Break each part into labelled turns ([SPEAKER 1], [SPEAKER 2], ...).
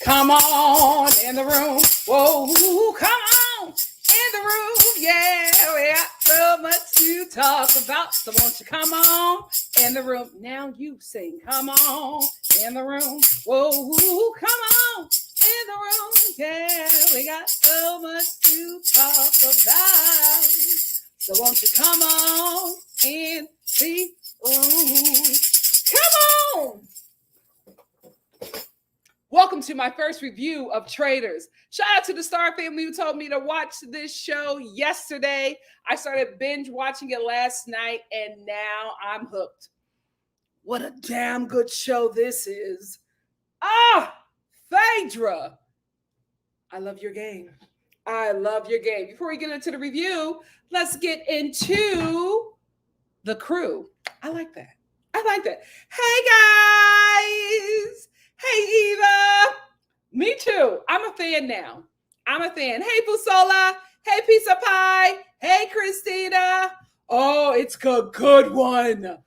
[SPEAKER 1] Come on in the room. Whoa, come on in the room. Yeah, we got so much to talk about. So won't you come on in the room? Now you sing. Come on in the room. Whoa, come on in the room. Yeah, we got so much to talk about. So won't you come on in the room? Come on. Welcome to my first review of Traitors. Shout out to the Star family who told me to watch this show yesterday. I started binge watching it last night, and now I'm hooked. What a damn good show this is. Phaedra. I love your game. I love your game. Before we get into the review, let's get into the crew. I like that. I like that. Hey guys. Hey Eva. Me too. I'm a fan now. I'm a fan. Hey Busola. Hey Pizza Pie. Hey Christina. Oh, it's a good one.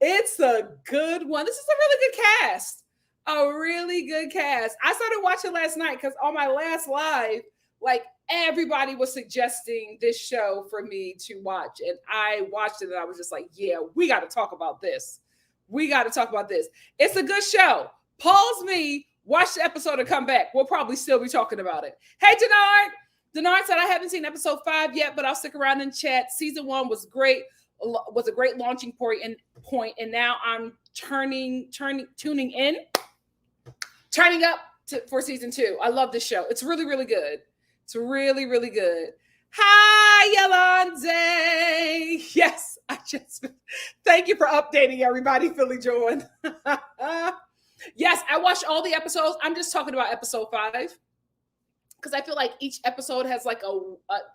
[SPEAKER 1] It's a good one. This is a really good cast. A really good cast. I started watching last night because on my last live, like everybody was suggesting this show for me to watch. And I watched it and I was just like, yeah, we got to talk about this. We got to talk about this. It's a good show. Pause me, watch the episode and come back. We'll probably still be talking about it. Hey, Denard. Denard said, I haven't seen episode 5 yet, but I'll stick around and chat. Season 1 was great. Was a great launching point, and now I'm tuning up for season 2. I love this show. It's really, really good. It's really, really good. Hi, Yolande. Yes, thank you for updating everybody. Philly joined. Yes, I watched all the episodes. I'm just talking about episode 5 because I feel like each episode has like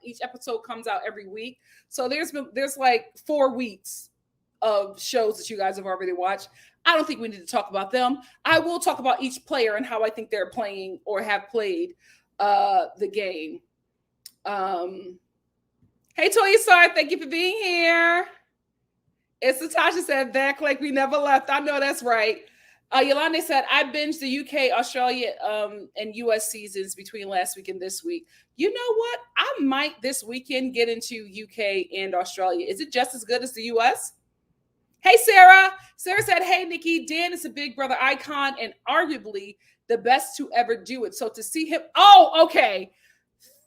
[SPEAKER 1] each episode comes out every week. So there's like 4 weeks of shows that you guys have already watched. I don't think we need to talk about them. I will talk about each player and how I think they're playing or have played the game. Hey, Toya Star, thank you for being here. It's Natasha said, back like we never left. I know that's right. Yolande said, I binged the UK, Australia, and US seasons between last week and this week. You know what? I might this weekend get into UK and Australia. Is it just as good as the US? Hey, Sarah. Sarah said, hey, Nikki, Dan is a Big Brother icon and arguably the best to ever do it. So to see him, oh, okay.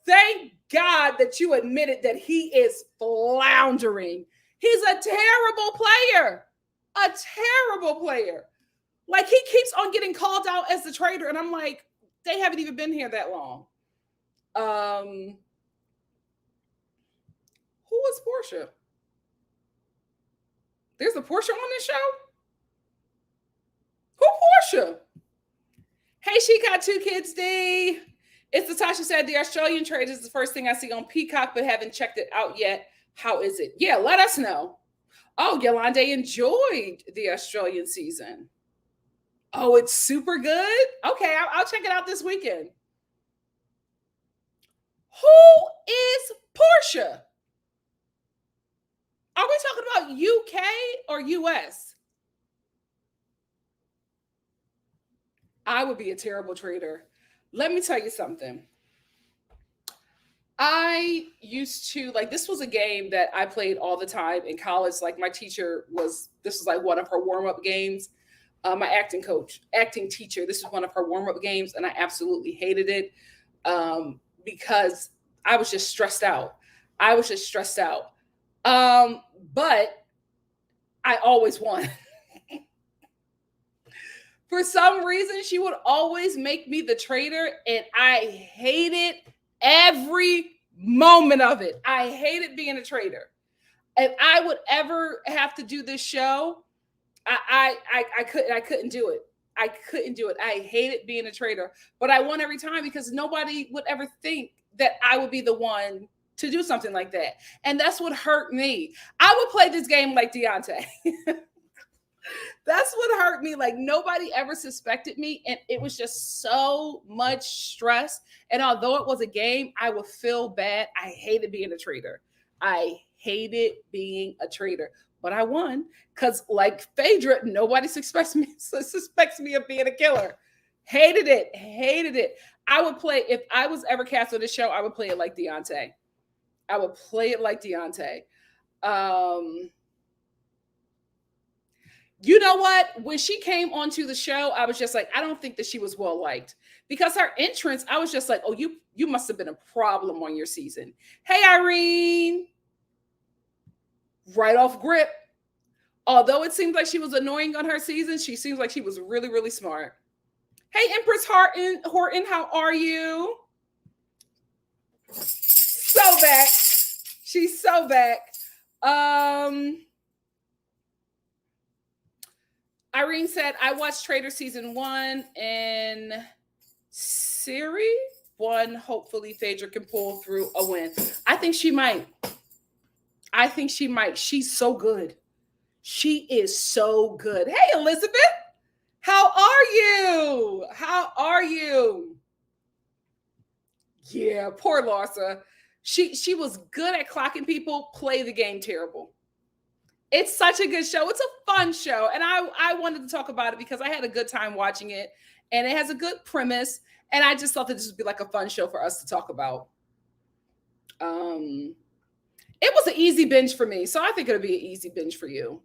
[SPEAKER 1] Thank God that you admitted that he is floundering. He's a terrible player. A terrible player. Like, he keeps on getting called out as the traitor, and I'm like, they haven't even been here that long. Who was Portia? There's a Portia on this show? Who Portia? Hey, she got 2 kids, D. It's Natasha said, the Australian trade is the first thing I see on Peacock, but haven't checked it out yet. How is it? Yeah, let us know. Oh, Yolande enjoyed the Australian season. Oh, it's super good? Okay, I'll check it out this weekend. Who is Portia? Are we talking about UK or US? I would be a terrible traitor. Let me tell you something. I used to, like, this was a game that I played all the time in college. Like, my teacher this was like one of her warm-up games. My acting teacher, this is one of her warm-up games, and I absolutely hated it because I was just stressed out. But I always won. For some reason, she would always make me the traitor, and I hated every moment of it. I hated being a traitor. If I would ever have to do this show, I couldn't do it. I couldn't do it. I hated being a traitor, but I won every time because nobody would ever think that I would be the one to do something like that. And that's what hurt me. I would play this game like Deontay. That's what hurt me. Like, nobody ever suspected me, and it was just so much stress. And although it was a game, I would feel bad. I hated being a traitor. But I won because, like Phaedra, nobody suspects me of being a killer. Hated it. I would play, if I was ever cast on this show, I would play it like Deontay. You know what? When she came onto the show, I was just like, I don't think that she was well liked because her entrance, I was just like, oh, you must have been a problem on your season. Hey, Irene. Right off grip. Although it seems like she was annoying on her season, she seems like she was really, really smart. Hey, Empress Horton, how are you? So back. She's so back. Irene said, I watched Traitors season 1 and Siri 1. Hopefully Phaedra can pull through a win. I think she might. She's so good. She is so good. Hey, Elizabeth. How are you? Yeah, poor Larsa. She was good at clocking people, play the game terrible. It's such a good show. It's a fun show. And I wanted to talk about it because I had a good time watching it. And it has a good premise. And I just thought that this would be like a fun show for us to talk about. It was an easy binge for me. So I think it'll be an easy binge for you.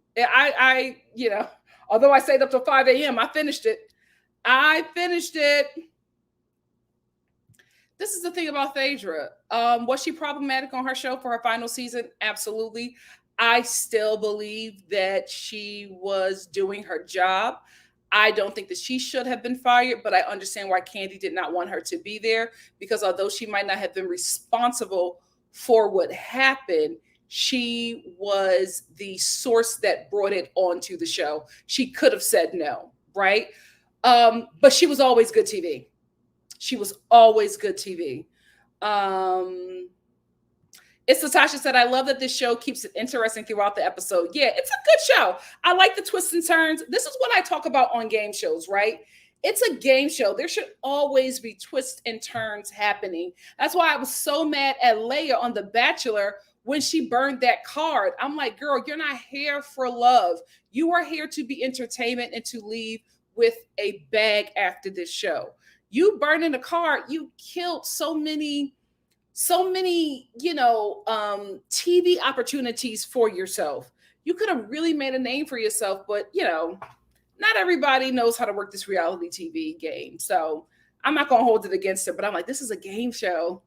[SPEAKER 1] Although I stayed up till 5 a.m., I finished it. This is the thing about Phaedra. Was she problematic on her show for her final season? Absolutely. I still believe that she was doing her job. I don't think that she should have been fired, but I understand why Candy did not want her to be there, because although she might not have been responsible for what happened, she was the source that brought it onto the show. She could have said no, right? But she was always good TV. It's Natasha said, I love that this show keeps it interesting throughout the episode. Yeah, it's a good show. I like the twists and turns. This is what I talk about on game shows, right? It's a game show. There should always be twists and turns happening. That's why I was so mad at Leia on The Bachelor when she burned that card. I'm like, girl, you're not here for love. You are here to be entertainment and to leave with a bag after this show. You burning a card, you killed so many TV opportunities for yourself. You could have really made a name for yourself, but not everybody knows how to work this reality TV game. So I'm not going to hold it against her, but I'm like, this is a game show.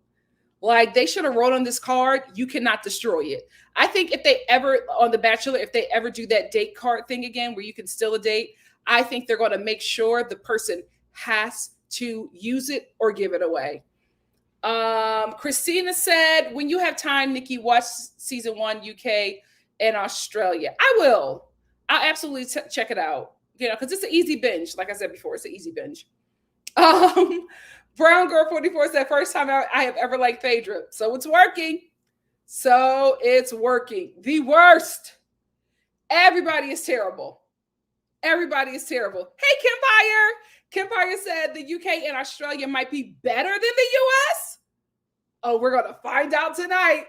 [SPEAKER 1] Like, they should have wrote on this card, you cannot destroy it. I think if they ever, on The Bachelor, if they ever do that date card thing again, where you can steal a date, I think they're going to make sure the person has to use it or give it away. Christina said, when you have time, Nikki, watch season 1 UK and Australia. I will. I'll absolutely check it out. Because it's an easy binge. Like I said before, it's an easy binge. Brown Girl 44 said, first time I have ever liked Phaedra. So it's working. The worst. Everybody is terrible. Hey, Kempire said the UK and Australia might be better than the US. Oh, we're going to find out tonight.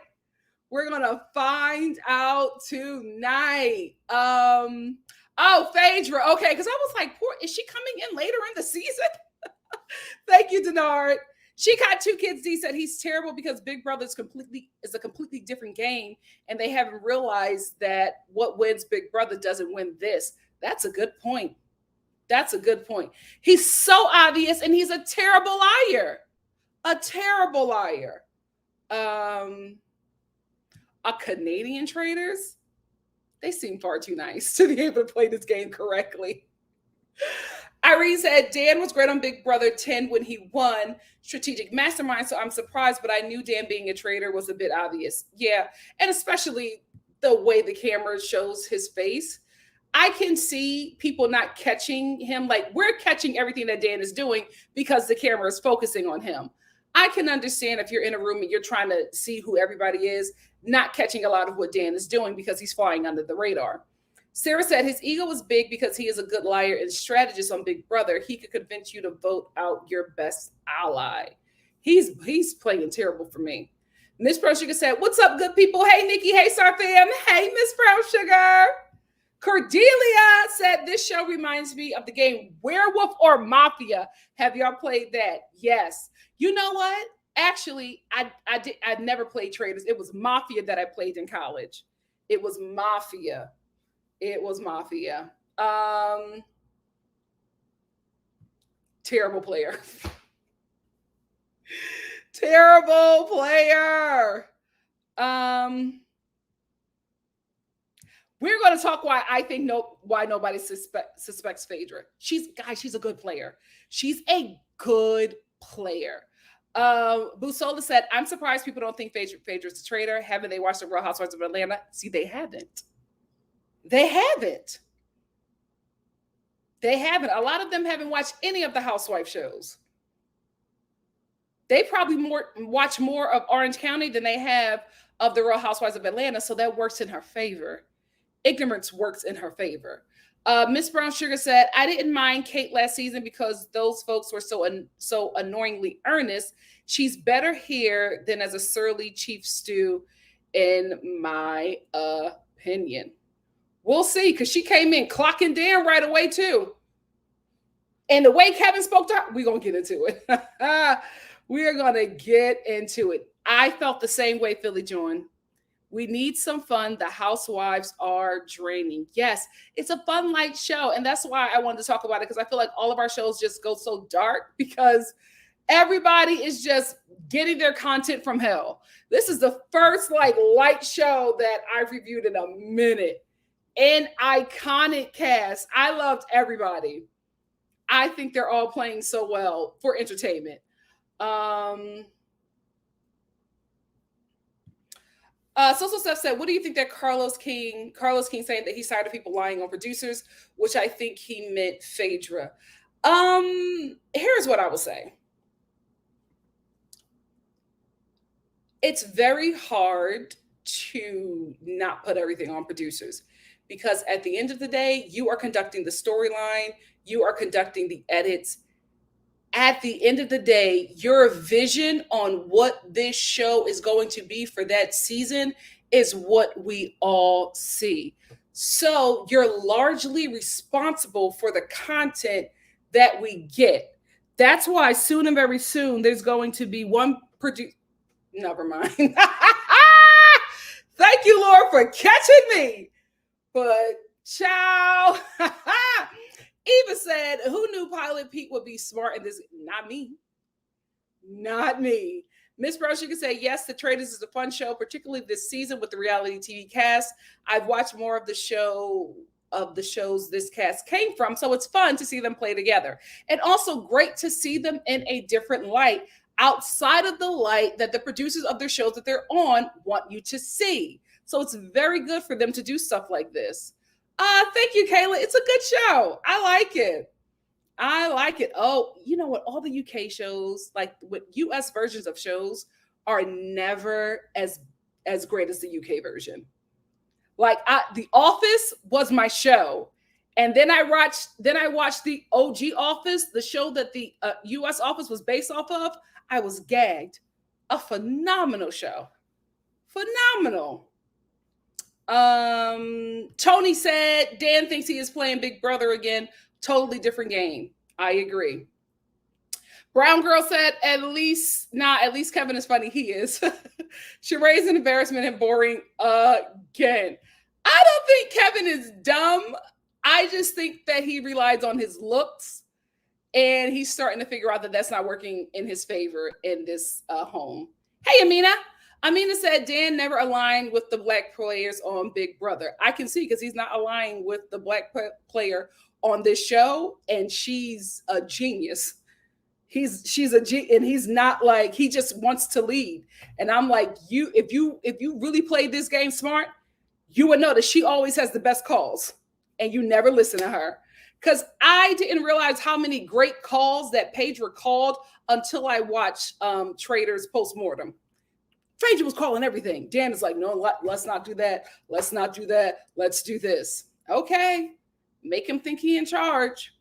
[SPEAKER 1] Oh, Phaedra. Okay, because I was like, is she coming in later in the season? Thank you, Denard. She got 2 kids. D said he's terrible because Big Brother is a completely different game, and they haven't realized that what wins Big Brother doesn't win this. That's a good point. He's so obvious, and he's a terrible liar. A Canadian Traitors? They seem far too nice to be able to play this game correctly. Irene said, Dan was great on Big Brother 10 when he won Strategic Mastermind, so I'm surprised, but I knew Dan being a traitor was a bit obvious. Yeah, and especially the way the camera shows his face. I can see people not catching him. Like, we're catching everything that Dan is doing because the camera is focusing on him. I can understand if you're in a room and you're trying to see who everybody is, not catching a lot of what Dan is doing because he's flying under the radar. Sarah said his ego was big because he is a good liar and strategist on Big Brother. He could convince you to vote out your best ally. He's playing terrible for me. Miss Brown Sugar said, what's up, good people? Hey, Nikki. Hey, Star fam. Hey, Miss Brown Sugar. Cordelia said, this show reminds me of the game Werewolf or Mafia. Have y'all played that? Yes. You know what? Actually, I never played Traitors. It was Mafia that I played in college. It was Mafia. Terrible player. We're going to talk why I think why nobody suspects Phaedra. She's a good player. She's a good player. Busola said, I'm surprised people don't think Phaedra's a traitor. Haven't they watched the Real Housewives of Atlanta? See, they haven't. They haven't. They haven't. A lot of them haven't watched any of the housewife shows. They probably watch more of Orange County than they have of the Real Housewives of Atlanta, so that works in her favor. Ignorance works in her favor. Miss Brown Sugar said, I didn't mind Kate last season because those folks were so annoyingly earnest. She's better here than as a surly chief stew, in my opinion. We'll see, because she came in clocking down right away, too. And the way Kevin spoke to her, we're going to get into it. We're going to get into it. I felt the same way, Philly John. We need some fun. The housewives are draining. Yes, it's a fun, light show. And that's why I wanted to talk about it, because I feel like all of our shows just go so dark because everybody is just getting their content from hell. This is the first light show that I've reviewed in a minute. An iconic cast. I loved everybody. I think they're all playing so well for entertainment. Social Stuff said, what do you think that Carlos King saying that he's tired of people lying on producers, which I think he meant Phaedra. Here's what I will say. It's very hard to not put everything on producers, because at the end of the day, you are conducting the storyline, you are conducting the edits. At the end of the day, your vision on what this show is going to be for that season is what we all see. So you're largely responsible for the content that we get. That's why soon and very soon, there's going to be one producer. Never mind. Thank you, Lord, for catching me. But ciao. Eva said, who knew Pilot Pete would be smart in this? Not me. Not me. Miss Brown, you can say, yes, The Traitors is a fun show, particularly this season with the reality TV cast. I've watched more of the shows this cast came from, so it's fun to see them play together. And also great to see them in a different light, outside of the light that the producers of their shows that they're on want you to see. So it's very good for them to do stuff like this. Thank you, Kayla. It's a good show. I like it. Oh, you know what? All the UK shows, like with US versions of shows, are never as great as the UK version. Like The Office was my show. And then I watched the OG Office, the show that the US Office was based off of. I was gagged. A phenomenal show. Phenomenal. Tony said Dan thinks he is playing Big Brother again. Totally different game. I agree. Brown Girl said, at least Kevin is funny. He is. Sheree's an embarrassment and boring again. I don't think Kevin is dumb. I just think that he relies on his looks, and he's starting to figure out that that's not working in his favor in this home. Hey, Amina. Amina said Dan never aligned with the black players on Big Brother. I can see, because he's not aligned with the black player on this show, and she's a genius. She's and he's not like, he just wants to lead. And I'm like, if you really played this game smart, you would know that she always has the best calls, and you never listen to her. Because I didn't realize how many great calls that Phaedra called until I watched Traitors postmortem. Phaedra was calling everything. Dan is like, no, let's not do that. Let's not do that. Let's do this. Okay. Make him think he in charge.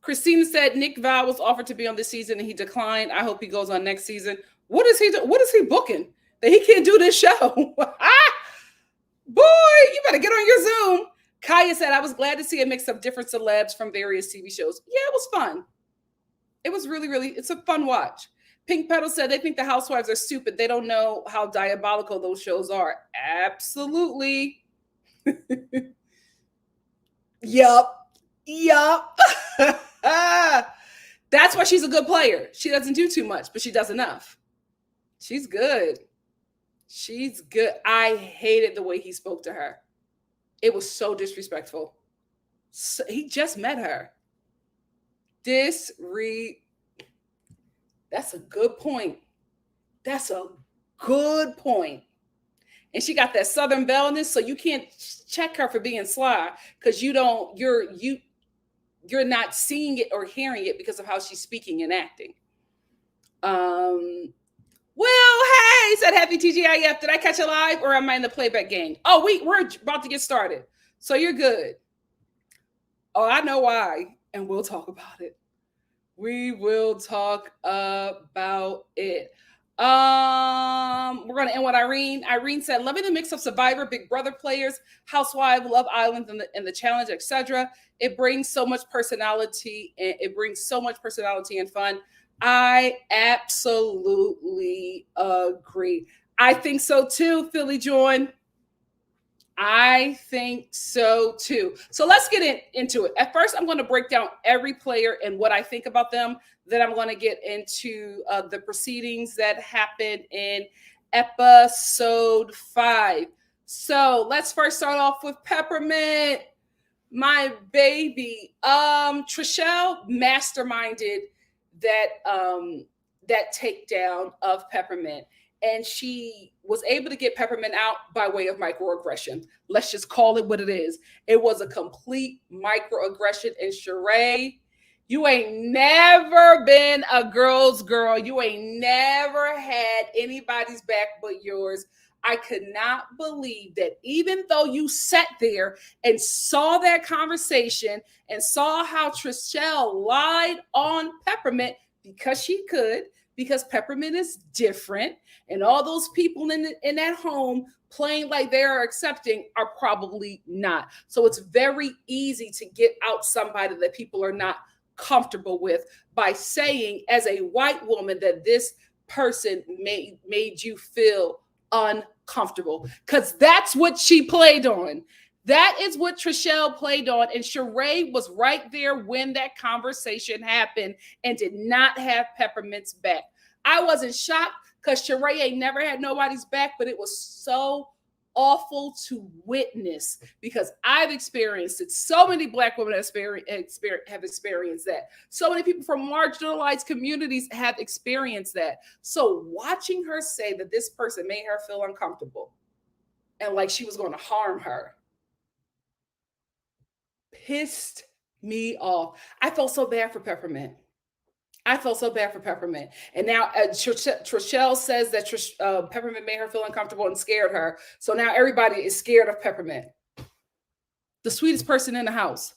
[SPEAKER 1] Christina said Nick Val was offered to be on this season and he declined. I hope he goes on next season. What is he do? What is he booking that he can't do this show? Boy, you better get on your Zoom. Kaya said, I was glad to see a mix of different celebs from various TV shows. Yeah, it was fun. It was really, it's a fun watch. Pink Petal said they think the housewives are stupid. They don't know how diabolical those shows are. Absolutely. Yup. That's why she's a good player. She doesn't do too much, but she does enough. She's good. She's good. I hated the way he spoke to her. It was so disrespectful. So, he just met her. That's a good point. That's a good point. And she got that Southern bellness, so you can't check her for being sly because you're not seeing it or hearing it because of how she's speaking and acting. Well, hey, said happy TGIF. Did I catch it live or am I in the playback game? Oh, we're about to get started. So you're good. Oh, I know why. And we'll talk about it. We will talk about it. We're gonna end with Irene. Irene said, loving the mix of Survivor, Big Brother players, Housewives, Love Island, and the challenge, etc. It brings so much personality and fun. I absolutely agree. I think so too, Philly Join. I think so too. So let's get into it. At first, I'm going to break down every player and what I think about them. Then I'm going to get into the proceedings that happened in episode 5. So let's first start off with Peppermint, my baby. Trishelle masterminded that takedown of Peppermint. And she was able to get Peppermint out by way of microaggression. Let's just call it what it is. It was a complete microaggression. And Sheree, you ain't never been a girl's girl. You ain't never had anybody's back but yours. I could not believe that even though you sat there and saw that conversation and saw how Trishelle lied on Peppermint because she could, because Peppermint is different, and all those people in that home playing like they are accepting are probably not. So it's very easy to get out somebody that people are not comfortable with by saying, as a white woman, that this person made you feel uncomfortable, because that's what she played on. That is what Trishelle played on. And Sheree was right there when that conversation happened and did not have Peppermint's back. I wasn't shocked because Sheree ain't never had nobody's back, but it was so awful to witness because I've experienced it. So many Black women have experienced that. So many people from marginalized communities have experienced that. So watching her say that this person made her feel uncomfortable and like she was going to harm her pissed me off. I felt so bad for Peppermint. And now Trishelle says that Peppermint made her feel uncomfortable and scared her. So now everybody is scared of Peppermint, the sweetest person in the house.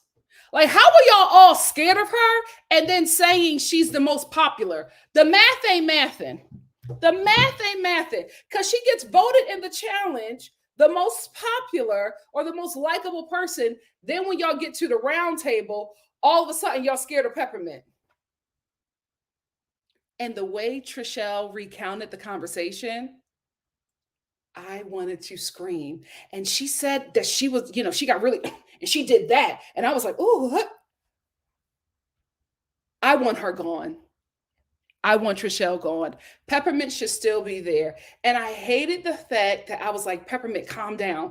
[SPEAKER 1] Like, how are y'all all scared of her and then saying she's the most popular? The math ain't mathing. Because she gets voted in the challenge the most popular or the most likable person. Then when y'all get to the round table, all of a sudden y'all scared of Peppermint. And the way Trishelle recounted the conversation, I wanted to scream. And she said that she was, she got really, and she did that. And I was like, ooh, I want her gone. I want Trishelle gone. Peppermint should still be there. And I hated the fact that I was like, Peppermint, calm down.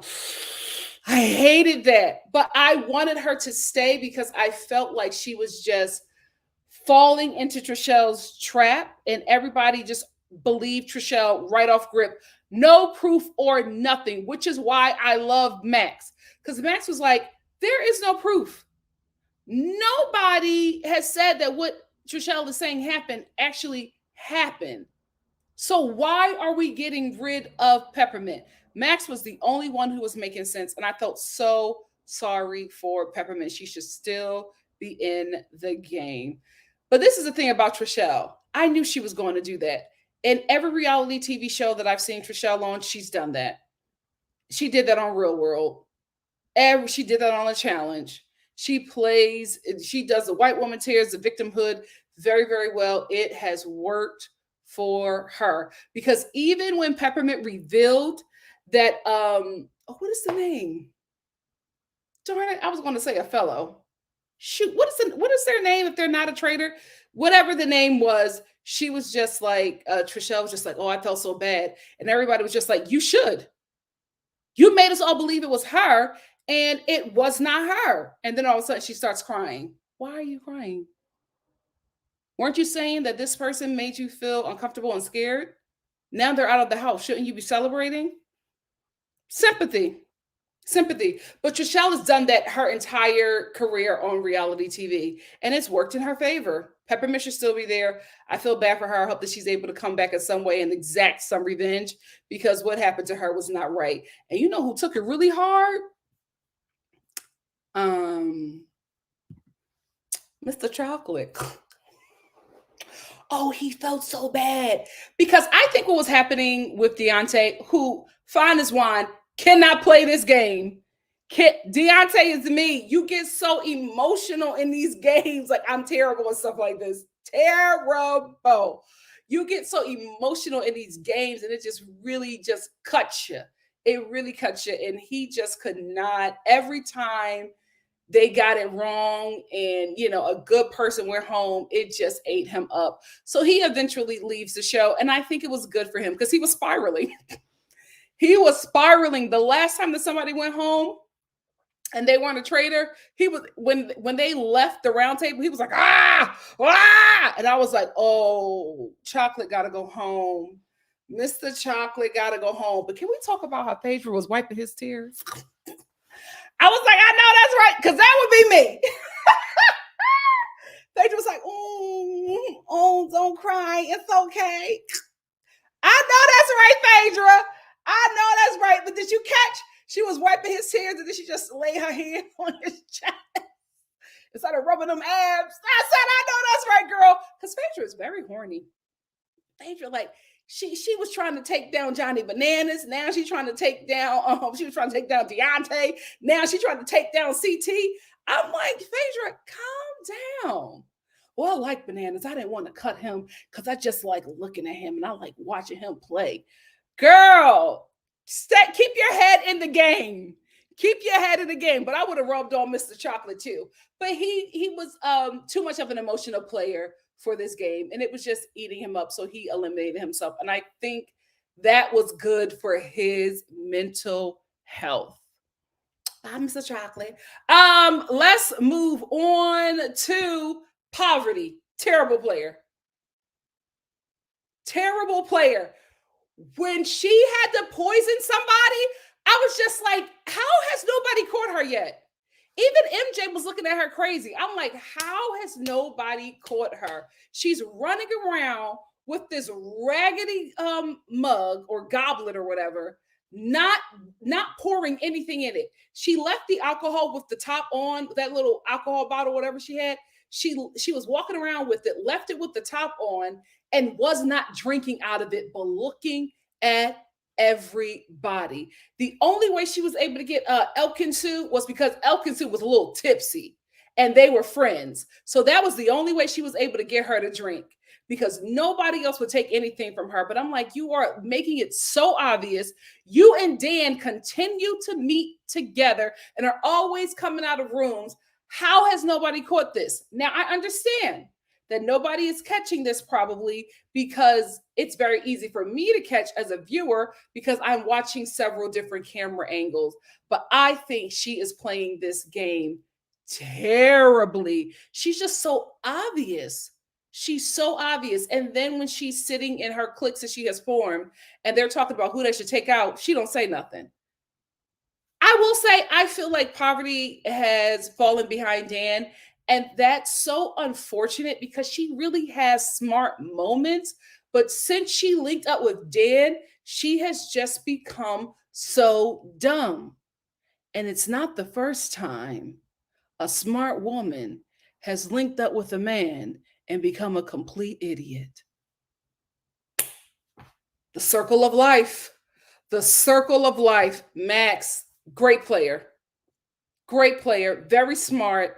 [SPEAKER 1] I hated that. But I wanted her to stay because I felt like she was just falling into Trishelle's trap, and everybody just believed Trishelle right off grip. No proof or nothing, which is why I love Max. Because Max was like, there is no proof. Nobody has said that what Trishelle is saying actually happened. So why are we getting rid of Peppermint? Max was the only one who was making sense, and I felt so sorry for Peppermint. She should still be in the game. But this is the thing about Trishelle. I knew she was going to do that. In every reality TV show that I've seen Trishelle on, she's done that. She did that on Real World. She did that on a challenge. She does the white woman tears, the victimhood very, very well. It has worked for her. Because even when Peppermint revealed that, what is the name? Darn it, I was going to say a fellow. Shoot, what is their name if they're not a traitor? Whatever the name was, she was just like, Trishelle was just like, oh, I felt so bad. And everybody was just like, you should. You made us all believe it was her, and it was not her. And then all of a sudden she starts crying. Why are you crying? Weren't you saying that this person made you feel uncomfortable and scared? Now they're out of the house. Shouldn't you be celebrating? Sympathy. Sympathy. But Trishelle has done that her entire career on reality TV, and it's worked in her favor. Peppermint should still be there. I feel bad for her. I hope that she's able to come back in some way and exact some revenge, because what happened to her was not right. And you know who took it really hard? Mr. Chocolate. Oh, he felt so bad, because I think what was happening with Deontay, who fine as wine, cannot play this game. Deontay is me. You get so emotional in these games. Like, I'm terrible and stuff like this. Terrible. You get so emotional in these games, and it just really just cuts you. It really cuts you. And he just could not. Every time they got it wrong and a good person went home, it just ate him up. So he eventually leaves the show, and I think it was good for him, because he was spiraling. He was spiraling. The last time that somebody went home and they weren't a traitor, he was, when they left the round table, he was like, and I was like, oh, Chocolate gotta go home. Mr. Chocolate gotta go home. But can we talk about how Phaedra was wiping his tears? I was like, I know that's right, because that would be me. Phaedra was like, oh, don't cry. It's okay. I know that's right, Phaedra. I know that's right. But did you catch? She was wiping his tears, and then she just laid her hand on his chest and started rubbing them abs. I said, I know that's right, girl. Because Phaedra is very horny. Phaedra, like, she was trying to take down Johnny Bananas. Now she's trying to take down, she was trying to take down Deontay. Now she's trying to take down CT. I'm like, Phaedra, calm down. Well, I like Bananas. I didn't want to cut him because I just like looking at him and I like watching him play. Girl, keep your head in the game. Keep your head in the game. But I would have rubbed on Mr. Chocolate too. But he was too much of an emotional player for this game, and it was just eating him up. So he eliminated himself. And I think that was good for his mental health. Mr. Chocolate. Let's move on to Parvati. Terrible player. Terrible player. When she had to poison somebody, I was just like, how has nobody caught her yet? Even MJ was looking at her crazy. I'm like, how has nobody caught her? She's running around with this raggedy mug or goblet or whatever, not pouring anything in it. She left the alcohol with the top on, that little alcohol bottle, whatever she had. She was walking around with it, left it with the top on, and was not drinking out of it, but looking at everybody. The only way she was able to get Elkinsu was because Elkinsu was a little tipsy and they were friends. So that was the only way she was able to get her to drink, because nobody else would take anything from her. But I'm like, you are making it so obvious. You and Dan continue to meet together and are always coming out of rooms. How has nobody caught this? Now, I understand that nobody is catching this probably because it's very easy for me to catch as a viewer because I'm watching several different camera angles. But I think she is playing this game terribly. She's just so obvious. She's so obvious. And then when she's sitting in her cliques that she has formed and they're talking about who they should take out, she don't say nothing. I will say, I feel like Parvati has fallen behind Dan. And that's so unfortunate because she really has smart moments. But since she linked up with Dan, she has just become so dumb. And it's not the first time a smart woman has linked up with a man and become a complete idiot. The circle of life. The circle of life. Max, great player. Great player. Very smart.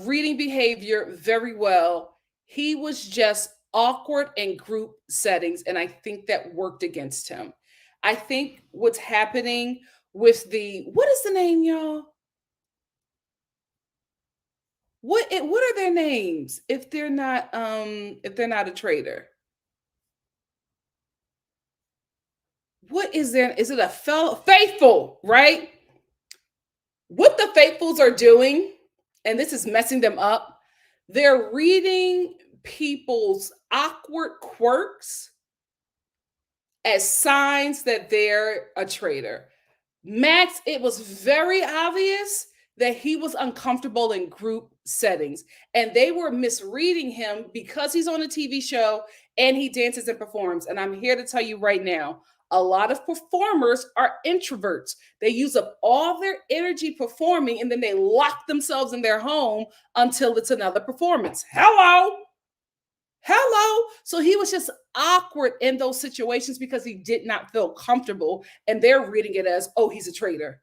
[SPEAKER 1] Reading behavior very well. He was just awkward in group settings, and I think that worked against him. I think what's happening with what is the name, y'all? What are their names if they're not a traitor? What is there? Is it a faithful, right? What the faithfuls are doing, and this is messing them up, they're reading people's awkward quirks as signs that they're a traitor. Max, it was very obvious that he was uncomfortable in group settings, and they were misreading him because he's on a TV show and he dances and performs. And I'm here to tell you right now, a lot of performers are introverts. They use up all their energy performing and then they lock themselves in their home until it's another performance. Hello. Hello. So he was just awkward in those situations because he did not feel comfortable, and they're reading it as, oh, he's a traitor.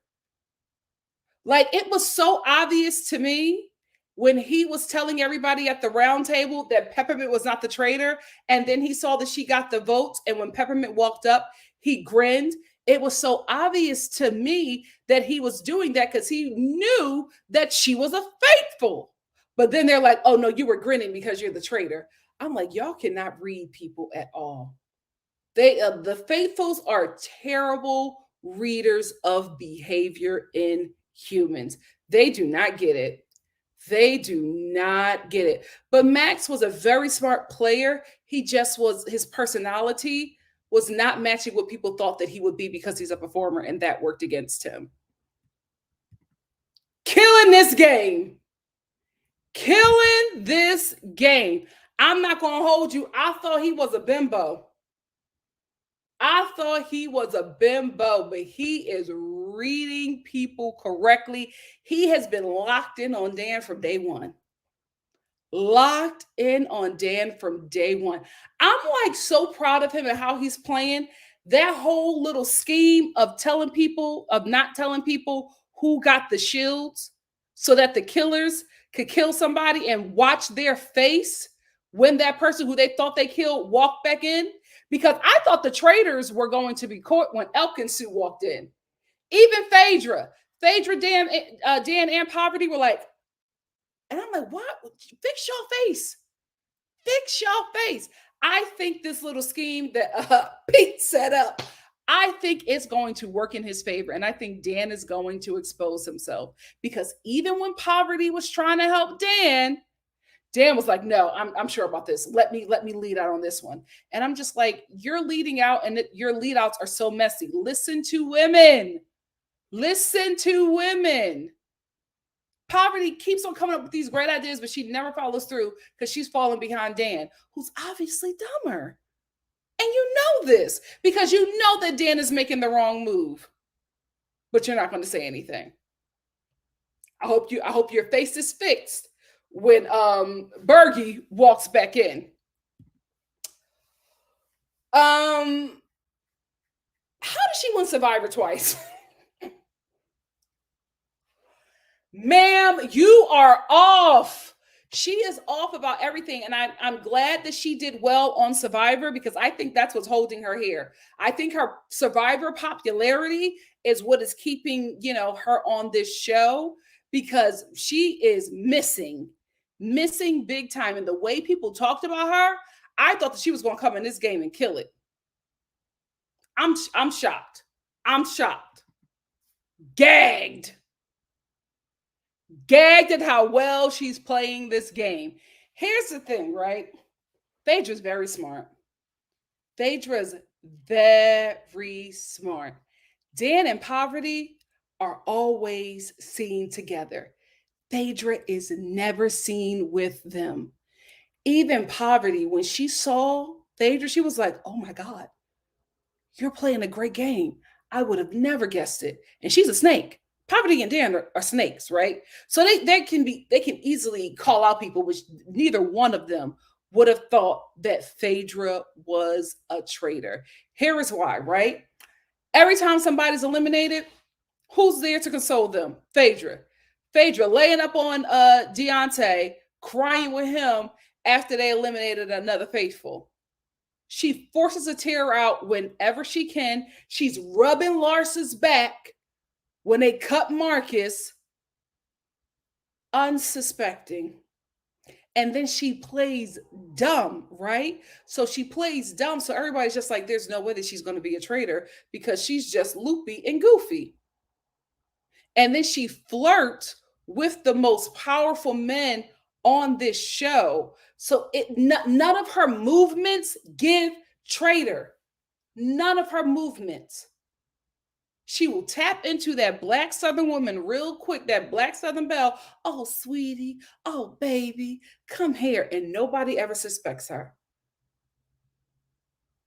[SPEAKER 1] Like, it was so obvious to me when he was telling everybody at the round table that Peppermint was not the traitor, and then he saw that she got the votes, and when Peppermint walked up, he grinned. It was so obvious to me that he was doing that because he knew that she was a faithful. But then they're like, oh no, you were grinning because you're the traitor. I'm like, y'all cannot read people at all. The faithfuls are terrible readers of behavior in humans. They do not get it. They do not get it. But Max was a very smart player. He just was, his personality was not matching what people thought that he would be because he's a performer, and that worked against him. Killing this game. Killing this game. I'm not going to hold you. I thought he was a bimbo. I thought he was a bimbo, but he is reading people correctly. He has been locked in on Dan from day one. Locked in on Dan from day one. I'm like so proud of him and how he's playing. That whole little scheme of not telling people who got the shields so that the killers could kill somebody and watch their face when that person who they thought they killed walked back in. Because I thought the traitors were going to be caught when Elkinsu walked in. Even Phaedra, Dan, and Parvati were like, and I'm like, what? Fix your face. Fix your face. I think this little scheme that Pete set up, I think it's going to work in his favor. And I think Dan is going to expose himself. Because even when Parvati was trying to help Dan was like, no, I'm sure about this. Let me lead out on this one. And I'm just like, you're leading out and your lead outs are so messy. Listen to women. Listen to women. Parvati keeps on coming up with these great ideas, but she never follows through because she's falling behind Dan, who's obviously dumber. And you know this because you know that Dan is making the wrong move, but you're not going to say anything. I hope your face is fixed when Bergie walks back in. How does she win Survivor twice? Ma'am, you are off. She is off about everything. And I'm glad that she did well on Survivor because I think that's what's holding her here. I think her Survivor popularity is what is keeping, her on this show because she is missing big time. And the way people talked about her, I thought that she was going to come in this game and kill it. I'm shocked. I'm shocked. Gagged at how well she's playing this game. Here's the thing, right? Phaedra's very smart. Phaedra's very smart. Dan and Parvati are always seen together. Phaedra is never seen with them. Even Parvati, when she saw Phaedra, she was like, oh my God, you're playing a great game. I would have never guessed it. And she's a snake. Parvati and Dan are snakes, right? So they can easily call out people, which neither one of them would have thought that Phaedra was a traitor. Here is why, right? Every time somebody's eliminated, who's there to console them? Phaedra. Phaedra laying up on Deontay, crying with him after they eliminated another faithful. She forces a tear out whenever she can. She's rubbing Lars's back when they cut Marcus, unsuspecting. And then she plays dumb, right? So she plays dumb. So everybody's just like, there's no way that she's going to be a traitor because she's just loopy and goofy. And then she flirts with the most powerful men on this show. So none of her movements give traitor. None of her movements. She will tap into that black Southern woman real quick, that black Southern belle. Oh, sweetie. Oh, baby. Come here. And nobody ever suspects her.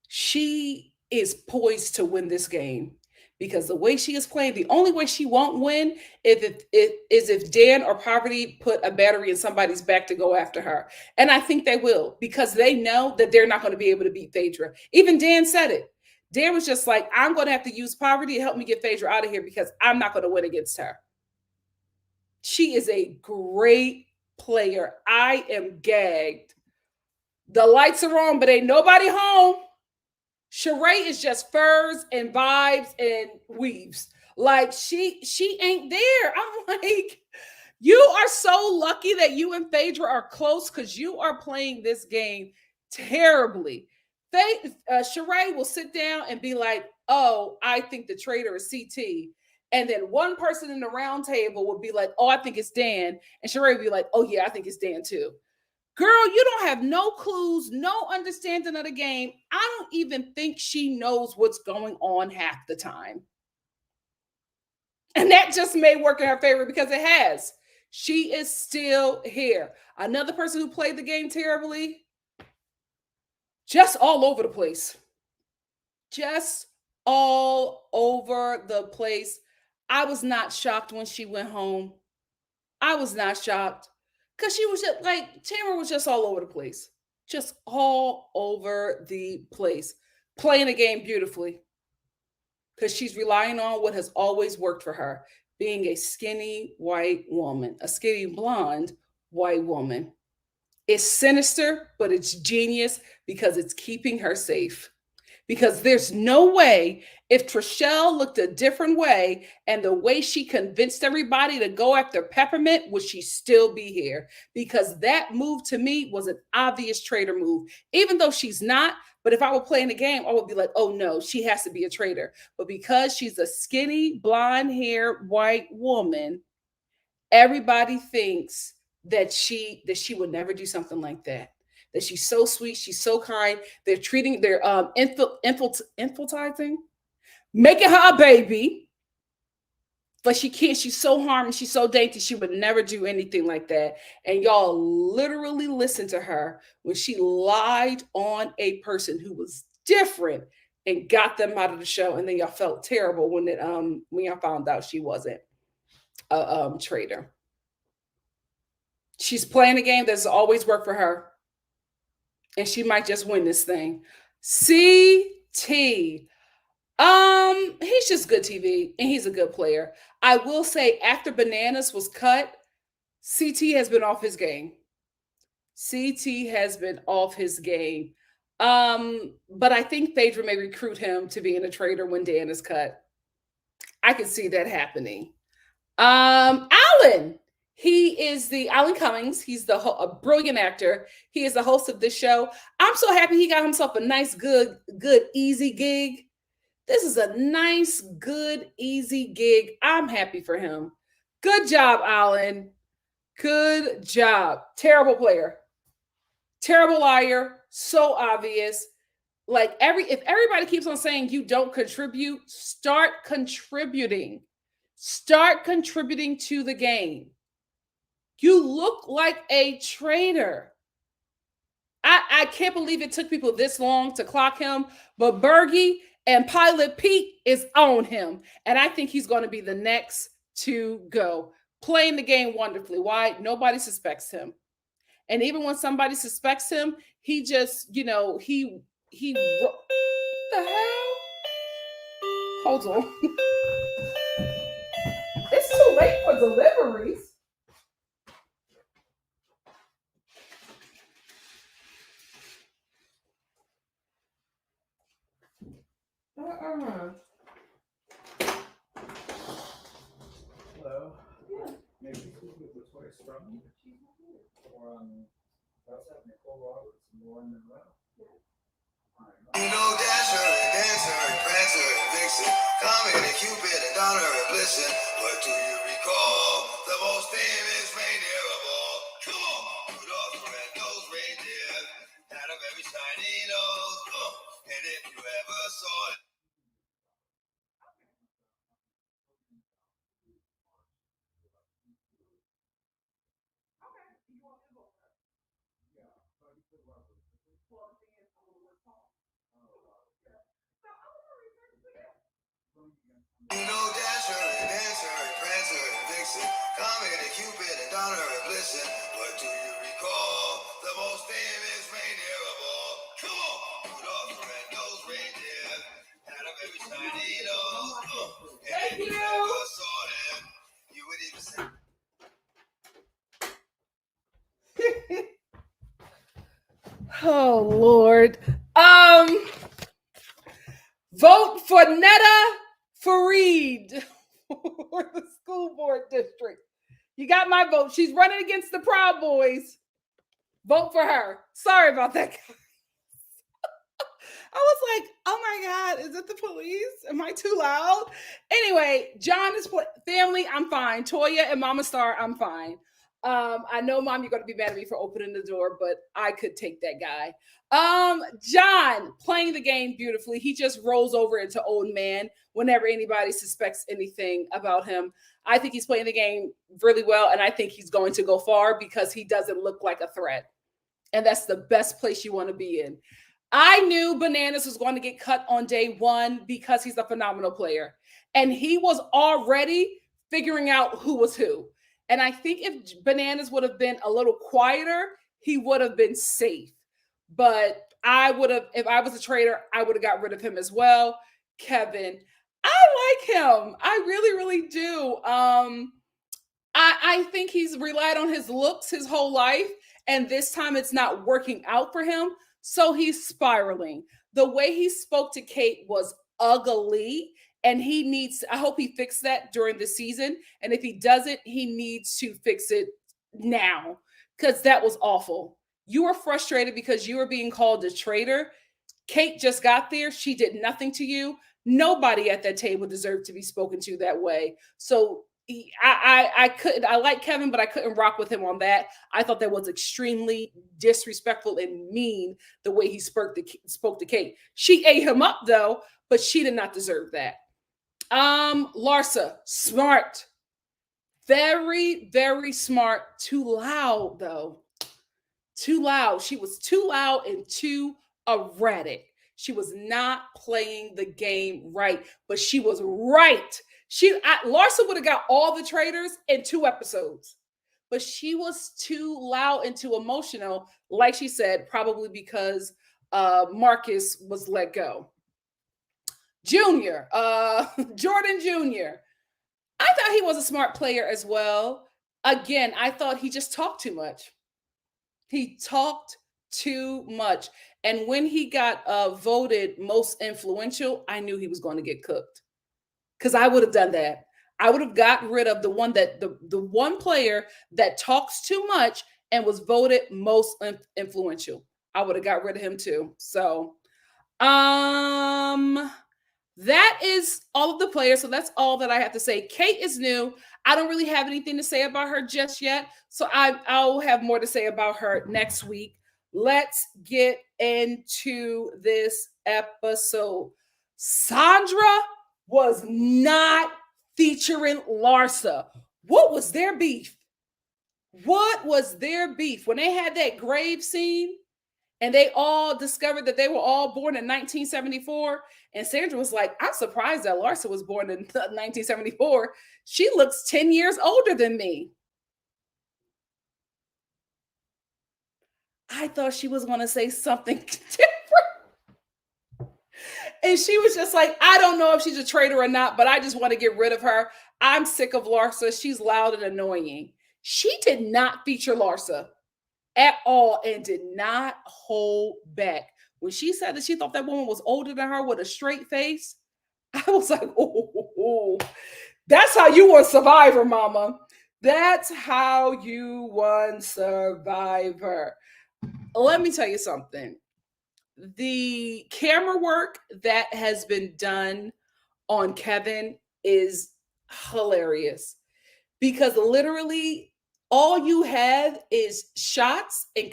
[SPEAKER 1] She is poised to win this game because the way she is playing, the only way she won't win is if Dan or Parvati put a battery in somebody's back to go after her. And I think they will because they know that they're not going to be able to beat Phaedra. Even Dan said it. Dan was just like, I'm going to have to use Parvati to help me get Phaedra out of here because I'm not going to win against her. She is a great player. I am gagged. The lights are on, but ain't nobody home. Sheree is just furs and vibes and weaves. Like she ain't there. I'm like, you are so lucky that you and Phaedra are close because you are playing this game terribly. Sheree will sit down and be like, oh, I think the traitor is CT. And then one person in the round table will be like, oh, I think it's Dan. And Sheree will be like, oh, yeah, I think it's Dan too. Girl, you don't have no clues, no understanding of the game. I don't even think she knows what's going on half the time. And that just may work in her favor because it has. She is still here. Another person who played the game terribly, just all over the place. Just all over the place. I was not shocked when she went home. I was not shocked. Because she was just like, Tamara was just all over the place. Just all over the place. Playing the game beautifully. Because she's relying on what has always worked for her. Being a skinny white woman. A skinny blonde white woman. It's sinister, but it's genius because it's keeping her safe. Because there's no way if Trishelle looked a different way and the way she convinced everybody to go after Peppermint, would she still be here? Because that move to me was an obvious traitor move, even though she's not. But if I were playing the game, I would be like, oh no, she has to be a traitor. But because she's a skinny, blonde-haired white woman, everybody thinks that she would never do something like that. That she's so sweet, she's so kind. They're infiltrating, making her a baby, but she can't. She's so harmless, she's so dainty. She would never do anything like that. And y'all literally listened to her when she lied on a person who was different and got them out of the show. And then y'all felt terrible when y'all found out she wasn't a traitor. She's playing a game that's always worked for her. And she might just win this thing. CT. He's just good TV and he's a good player. I will say after Bananas was cut, CT has been off his game. CT has been off his game. But I think Phaedra may recruit him to being a traitor when Dan is cut. I can see that happening. Alan. He is Alan Cummings. He's a brilliant actor. He is the host of this show. I'm so happy he got himself a nice, good, easy gig. This is a nice, good, easy gig. I'm happy for him. Good job, Alan. Good job. Terrible player. Terrible liar. So obvious. Like if everybody keeps on saying you don't contribute, start contributing. Start contributing to the game. You look like a traitor. I can't believe it took people this long to clock him, but Bergie and Pilot Pete is on him. And I think he's going to be the next to go. Playing the game wonderfully. Why? Nobody suspects him. And even when somebody suspects him, he just, he what the hell? Hold on. It's too late for deliveries.
[SPEAKER 2] Hello. Yeah. Maybe you could get the toys from me. Or WhatsApp Nicole Roberts and Lauren Monroe.
[SPEAKER 3] You know, Dasher and Dancer and Prancer and Vixen, Comet and Cupid and Donner and Blitzen. But do you recall the most famous reindeer of all? Come on! saw it. You know Dasher and Dancer and Prancer and Vixen, Comet and Cupid and Donner and Blitzen. But do you recall the most famous reindeer of all? Come on! Rudolph the red-nosed reindeer had a very shiny nose. And if you ever saw him, you would even say...
[SPEAKER 1] Oh Lord. Vote for Netta Fareed for the school board district. You got my vote. She's running against the Proud Boys. Vote for her. Sorry about that, guys. I was like, oh my God, is it the police? Am I too loud? Anyway, John is family. I'm fine. Toya and Mama Star, I'm fine. I know, Mom, you're going to be mad at me for opening the door, but I could take that guy. John playing the game beautifully. He just rolls over into old man whenever anybody suspects anything about him. I think he's playing the game really well, and I think he's going to go far because he doesn't look like a threat. And that's the best place you want to be in. I knew Bananas was going to get cut on day one because he's a phenomenal player. And he was already figuring out who was who. And I think if Bananas would have been a little quieter, he would have been safe. But I would have, if I was a traitor, I would have got rid of him as well. Kevin, I like him. I really, really do. I think he's relied on his looks his whole life. And this time it's not working out for him. So he's spiraling. The way he spoke to Kate was ugly. And he needs, I hope he fixed that during the season. And if he doesn't, he needs to fix it now. Because that was awful. You were frustrated because you were being called a traitor. Kate just got there. She did nothing to you. Nobody at that table deserved to be spoken to that way. So I like Kevin, but I couldn't rock with him on that. I thought that was extremely disrespectful and mean the way he spoke to Kate. She ate him up though, but she did not deserve that. Larsa, smart, very, very smart. Too loud though, too loud. She was too loud and too erratic. She was not playing the game right, but she was right. Larsa would have got all the traitors in 2 episodes, but she was too loud and too emotional. Like she said, probably because Marcus was let go. Junior, Jordan Jr. I thought he was a smart player as well. Again, I thought he just talked too much. He talked too much. And when he got voted most influential, I knew he was going to get cooked. Because I would have done that. I would have gotten rid of the one player that talks too much and was voted most influential. I would have got rid of him too. So, that is all of the players. So that's all that I have to say. Kate is new. I don't really have anything to say about her just yet. So I'll have more to say about her next week. Let's get into this episode. Sandra was not featuring Larsa. What was their beef? What was their beef? When they had that grave scene and they all discovered that they were all born in 1974, and Sandra was like, I'm surprised that Larsa was born in 1974. She looks 10 years older than me. I thought she was going to say something different. And she was just like, I don't know if she's a traitor or not, but I just want to get rid of her. I'm sick of Larsa. She's loud and annoying. She did not feature Larsa at all and did not hold back. When she said that she thought that woman was older than her with a straight face, I was like, oh, that's how you won Survivor, mama. That's how you won Survivor. Let me tell you something. The camera work that has been done on Kevin is hilarious because literally all you have is shots and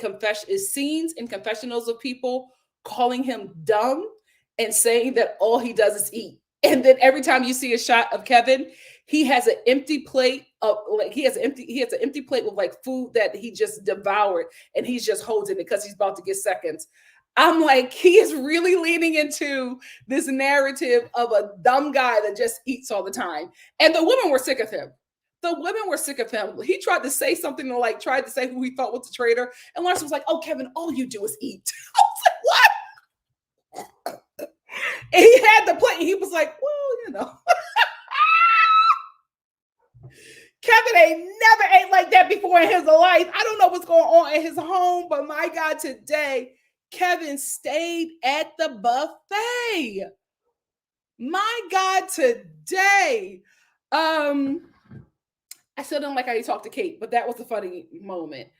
[SPEAKER 1] scenes and confessionals of people calling him dumb and saying that all he does is eat. And then every time you see a shot of Kevin, he has an empty plate of like he has an empty plate with like food that he just devoured, and he's just holding it because he's about to get seconds. I'm like, he is really leaning into this narrative of a dumb guy that just eats all the time. And the women were sick of him. The women were sick of him. He tried to say something to like tried to say who he thought was the traitor. And Larsa was like, "Oh, Kevin, all you do is eat." I was like, "What?" And he had the plate. And he was like, "Well, you know." Kevin ain't never ate like that before in his life. I don't know what's going on in his home, but my God, today, Kevin stayed at the buffet. My God, today. I still don't like how he talked to Kate, but that was a funny moment.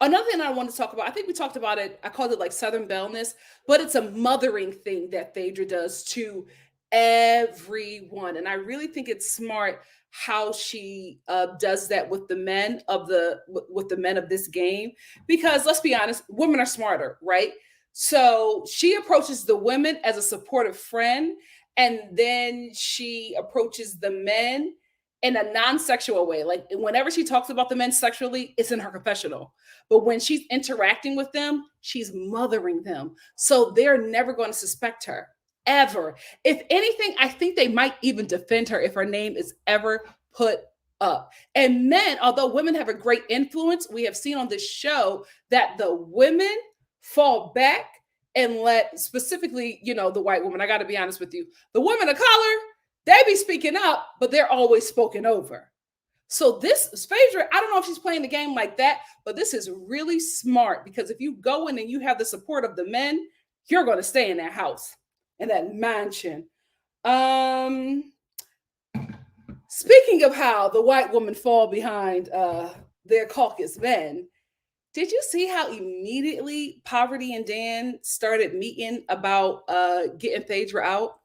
[SPEAKER 1] Another thing I want to talk about, I think we talked about it, I called it like Southern Bellness, but it's a mothering thing that Phaedra does to everyone. And I really think it's smart how she does that with the men of with the men of this game, because let's be honest, women are smarter, right? So she approaches the women as a supportive friend, and then she approaches the men in a non-sexual way. Like whenever she talks about the men sexually, it's in her confessional. But when she's interacting with them, she's mothering them. So they're never going to suspect her, ever. If anything, I think they might even defend her if her name is ever put up. And men, although women have a great influence, we have seen on this show that the women fall back and let, specifically, you know, the white woman, I got to be honest with you, the women of color, they be speaking up, but they're always spoken over. So this is Phaedra. I don't know if she's playing the game like that, but this is really smart, because if you go in and you have the support of the men, you're going to stay in that house, in that mansion. Speaking of how the white women fall behind their caucus men, did you see how immediately Parvati and Dan started meeting about getting Phaedra out?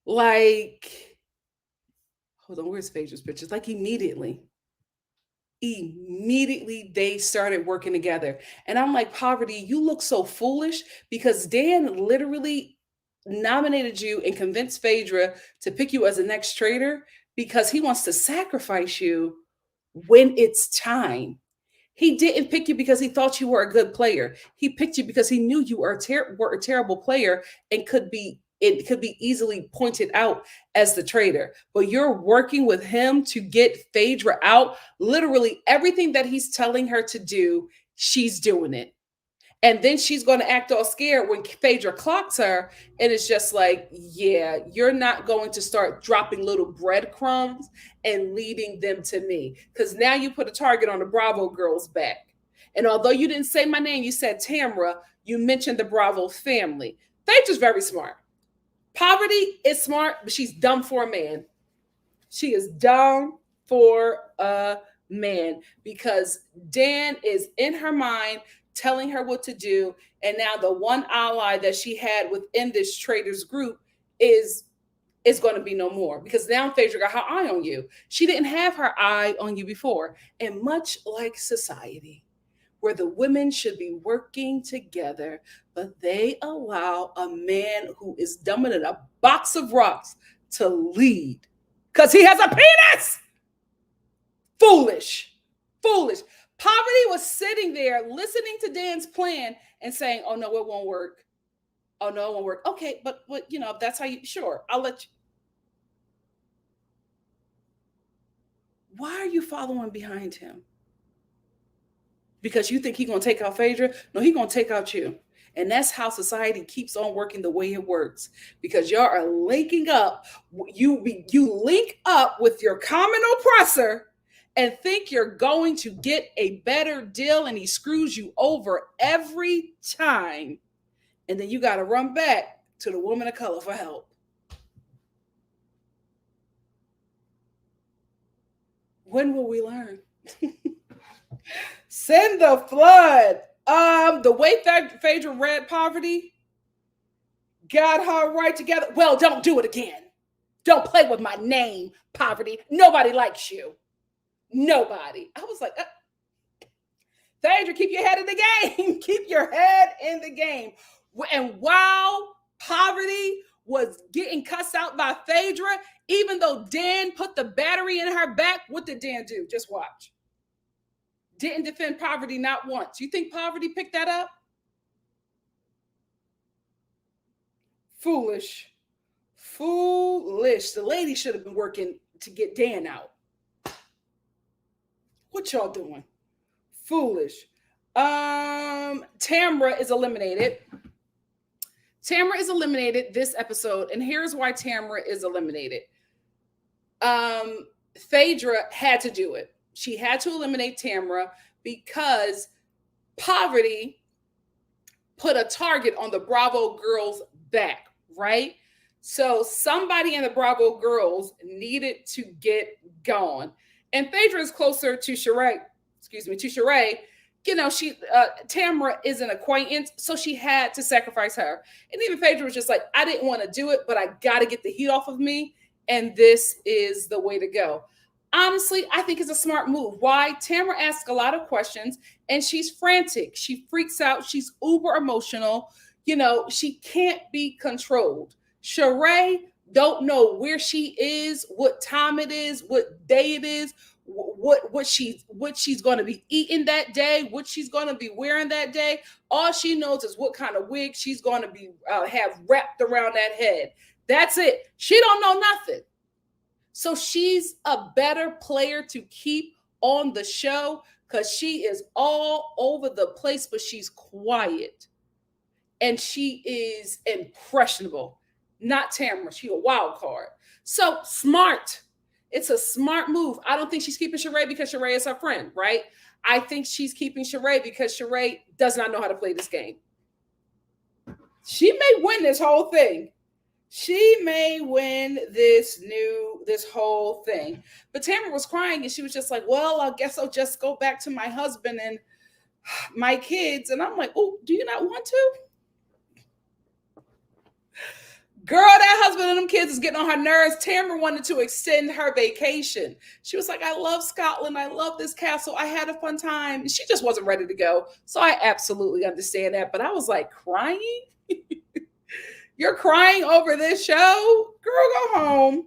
[SPEAKER 1] Like, hold on, where's Phaedra's pictures? Like immediately they started working together. And I'm like, Parvati, you look so foolish, because Dan literally nominated you and convinced Phaedra to pick you as the next traitor because he wants to sacrifice you when it's time. He didn't pick you because he thought you were a good player. He picked you because he knew you were a terrible player and it could be easily pointed out as the traitor. But you're working with him to get Phaedra out. Literally everything that he's telling her to do, she's doing it. And then she's going to act all scared when Phaedra clocks her. And it's just like, yeah, you're not going to start dropping little breadcrumbs and leading them to me. Because now you put a target on the Bravo girl's back. And although you didn't say my name, you said Tamara, you mentioned the Bravo family. Phaedra's very smart. Parvati is smart, but she's dumb for a man. She is dumb for a man, because Dan is in her mind telling her what to do. And now the one ally that she had within this traitors group is going to be no more, because now Phaedra got her eye on you. She didn't have her eye on you before. And much like society, where the women should be working together, but they allow a man who is dumber than a box of rocks to lead because he has a penis. Foolish. Parvati was sitting there listening to Dan's plan and saying, "Oh no, it won't work. Oh no, it won't work." Okay, but you know, if that's how you, sure, I'll let you. Why are you following behind him? Because you think he's going to take out Phaedra? No, he's going to take out you. And that's how society keeps on working the way it works. Because y'all are linking up. You link up with your common oppressor and think you're going to get a better deal, and he screws you over every time. And then you got to run back to the woman of color for help. When will we learn? Send the flood. The way that Phaedra read Parvati got her right together. Well, don't do it again. Don't play with my name, Parvati. Nobody likes you. Nobody. I was like, Phaedra, keep your head in the game. Keep your head in the game. And while Parvati was getting cussed out by Phaedra, even though Dan put the battery in her back, what did Dan do? Just watch. Didn't defend Parvati not once. You think Parvati picked that up? Foolish. Foolish. The lady should have been working to get Dan out. What y'all doing? Foolish. Tamara is eliminated. Tamara is eliminated this episode, and here's why Tamara is eliminated. Phaedra had to do it. She had to eliminate Tamara because Parvati put a target on the Bravo girls' back, right? So somebody in the Bravo girls needed to get gone. And Phaedra is closer to Sheree. You know, Tamara is an acquaintance, so she had to sacrifice her. And even Phaedra was just like, I didn't want to do it, but I got to get the heat off of me. And this is the way to go. Honestly, I think it's a smart move. Why? Tamara asks a lot of questions and she's frantic. She freaks out. She's uber emotional. You know, she can't be controlled. Sheree don't know where she is, what time it is, what day it is, what she's going to be eating that day, what she's going to be wearing that day. All she knows is what kind of wig she's going to be have wrapped around that head. That's it. She don't know nothing. So she's a better player to keep on the show because she is all over the place, but she's quiet and she is impressionable. Not Tamara. She's a wild card. So smart. It's a smart move. I don't think she's keeping Sheree because Sheree is her friend, right? I think she's keeping Sheree because Sheree does not know how to play this game. She may win this whole thing. She may win this whole thing. But Tamara was crying and she was just like, well, I guess I'll just go back to my husband and my kids. And I'm like, oh, do you not want to? Girl, that husband and them kids is getting on her nerves. Tamara wanted to extend her vacation. She was like, I love Scotland. I love this castle. I had a fun time. And she just wasn't ready to go. So I absolutely understand that. But I was like, crying? You're crying over this show? Girl, go home.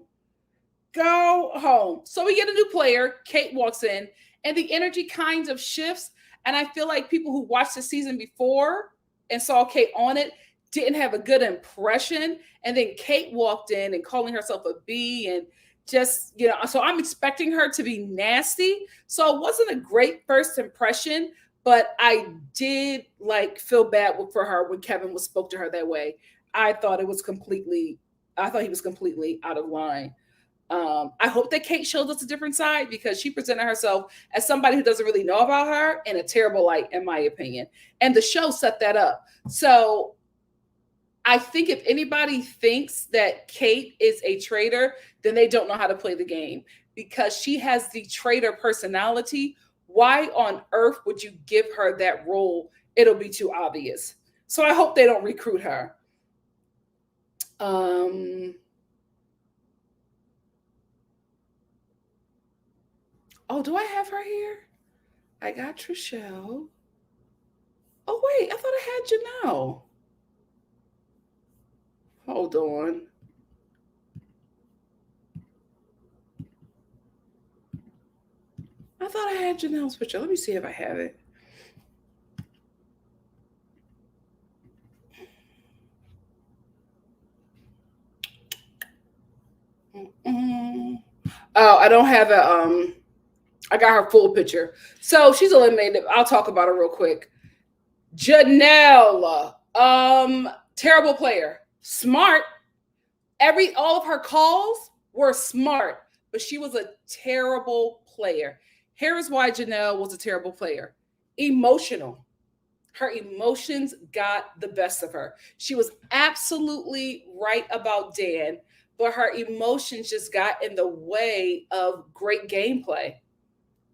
[SPEAKER 1] Go home. So we get a new player. Kate walks in and the energy kind of shifts. And I feel like people who watched the season before and saw Kate on it didn't have a good impression. And then Kate walked in and calling herself a B and just, you know, so I'm expecting her to be nasty. So it wasn't a great first impression, but I did like feel bad for her when Kevin spoke to her that way. I thought he was completely out of line. I hope that Kate shows us a different side because she presented herself as somebody who doesn't really know about her in a terrible light, in my opinion. And the show set that up. So I think if anybody thinks that Kate is a traitor, then they don't know how to play the game because she has the traitor personality. Why on earth would you give her that role? It'll be too obvious. So I hope they don't recruit her. Oh, do I have her here? I got Trishelle. Oh, wait, I thought I had Janelle. Hold on. I thought I had Janelle's picture. Let me see if I have it. Oh, I don't have a I got her full picture. So she's eliminated. I'll talk about her real quick. Janelle, terrible player. Smart. All of her calls were smart, but she was a terrible player. Here is why Janelle was a terrible player. Emotional. Her emotions got the best of her. She was absolutely right about Dan, but her emotions just got in the way of great gameplay.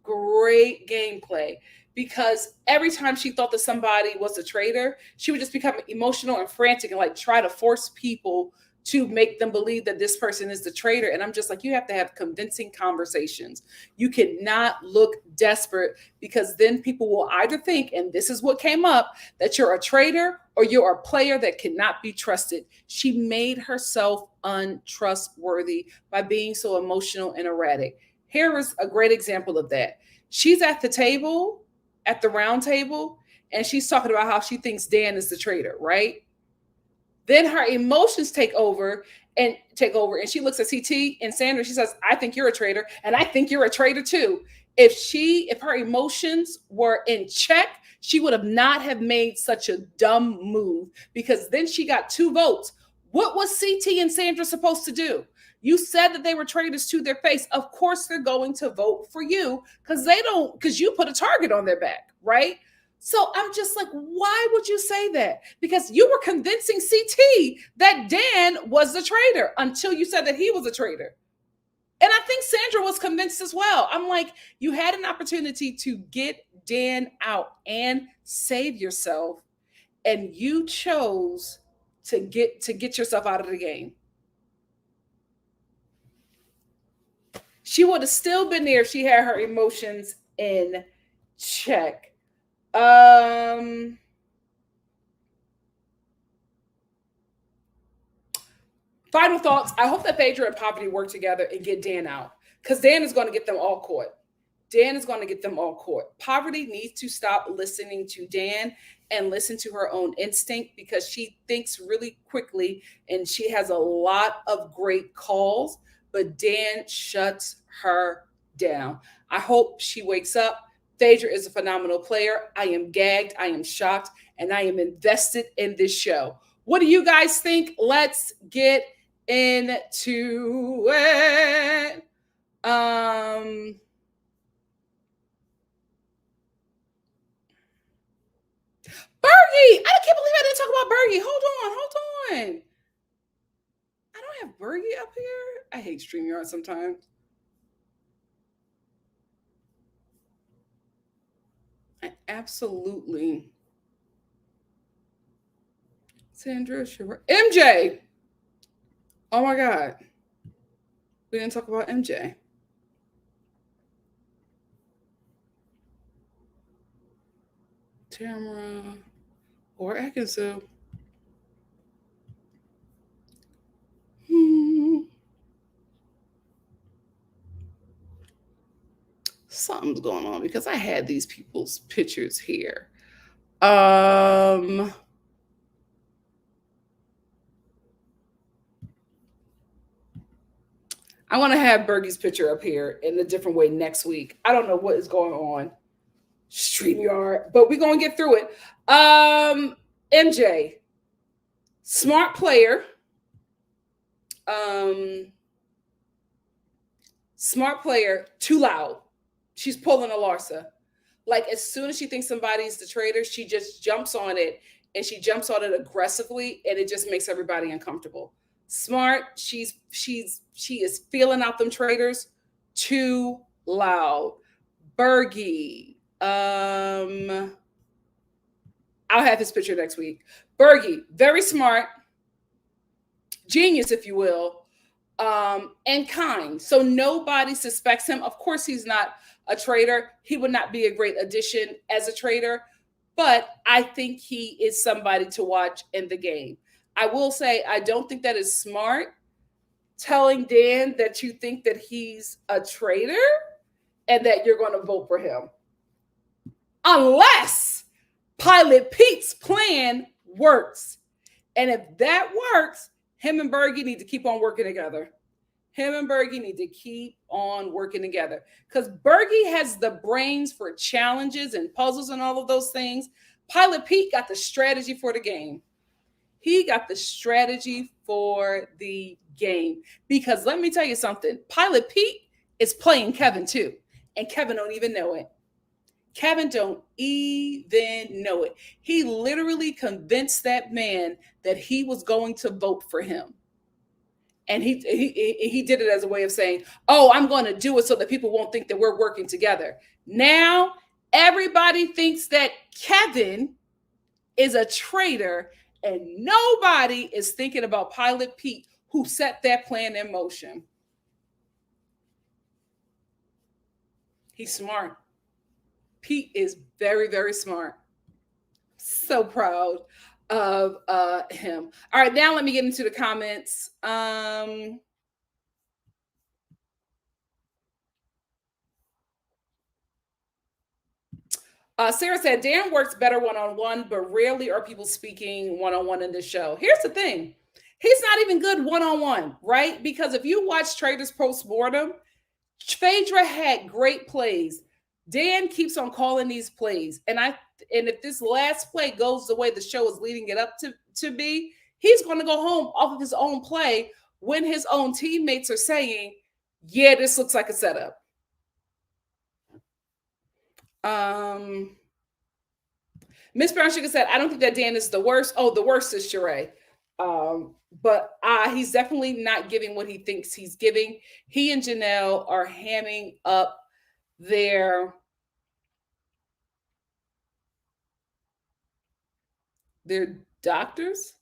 [SPEAKER 1] Great gameplay. Because every time she thought that somebody was a traitor, she would just become emotional and frantic and like try to force people to make them believe that this person is the traitor. And I'm just like, you have to have convincing conversations. You cannot look desperate, because then people will either think, and this is what came up, that you're a traitor or you're a player that cannot be trusted. She made herself untrustworthy by being so emotional and erratic. Here is a great example of that. She's at the table, at the round table, and she's talking about how she thinks Dan is the traitor, right? Then her emotions take over, and she looks at CT and Sandra. She says, I think you're a traitor, and I think you're a traitor too. If her emotions were in check, she would have not have made such a dumb move, because then she got 2 votes. What was CT and Sandra supposed to do? You said that they were traitors to their face. Of course they're going to vote for you, because you put a target on their back, right? So I'm just like, why would you say that? Because you were convincing CT that Dan was the traitor until you said that he was a traitor. And I think Sandra was convinced as well. I'm like, you had an opportunity to get Dan out and save yourself, and you chose to get yourself out of the game. She would have still been there if she had her emotions in check. Final thoughts. I hope that Phaedra and Parvati work together and get Dan out, because Dan is going to get them all caught. Parvati needs to stop listening to Dan and listen to her own instinct, because she thinks really quickly and she has a lot of great calls, but Dan shuts her down. I hope she wakes up. Phaedra is a phenomenal player. I am gagged, I am shocked, and I am invested in this show. What do you guys think? Let's get into it. Bergie, I can't believe I didn't talk about Bergie. Hold on. I don't have Bergie up here. I hate StreamYard sometimes. I absolutely. Sandra, MJ. Oh my God. We didn't talk about MJ. Tamara or Atkinson. Something's going on, because I had these people's pictures here. I want to have Bergie's picture up here in a different way next week. I don't know what is going on StreamYard, but we're going to get through it. MJ, smart player. Smart player, too loud. She's pulling a Larsa. Like, as soon as she thinks somebody's the traitor, she just jumps on it, and she jumps on it aggressively, and it just makes everybody uncomfortable. Smart, she is feeling out them traitors. Too loud. Bergie, I'll have his picture next week. Bergie, very smart, genius, if you will, and kind. So nobody suspects him. Of course, he's not a traitor. He would not be a great addition as a traitor, but I think he is somebody to watch in the game. I will say, I don't think that is smart, telling Dan that you think that he's a traitor and that you're going to vote for him. Unless Pilot Pete's plan works. And if that works, him and Bergie need to keep on working together. Because Bergie has the brains for challenges and puzzles and all of those things. Pilot Pete got the strategy for the game. Because let me tell you something. Pilot Pete is playing Kevin too. And Kevin don't even know it. He literally convinced that man that he was going to vote for him. And he did it as a way of saying, oh, I'm going to do it so that people won't think that we're working together. Now, everybody thinks that Kevin is a traitor, and nobody is thinking about Pilot Pete, who set that plan in motion. He's smart. Pete is very, very smart. So proud of him. All right, now let me get into the comments. Sarah said, Dan works better one-on-one, but rarely are people speaking one-on-one in this show. Here's the thing. He's not even good one-on-one, right? Because if you watch Traitors post-mortem, Phaedra had great plays. Dan keeps on calling these plays. And if this last play goes the way the show is leading it up to be, he's going to go home off of his own play when his own teammates are saying, yeah, this looks like a setup. Miss Brown Sugar said, I don't think that Dan is the worst. Oh, the worst is Sheree. But he's definitely not giving what he thinks he's giving. He and Janelle are hamming up their doctors,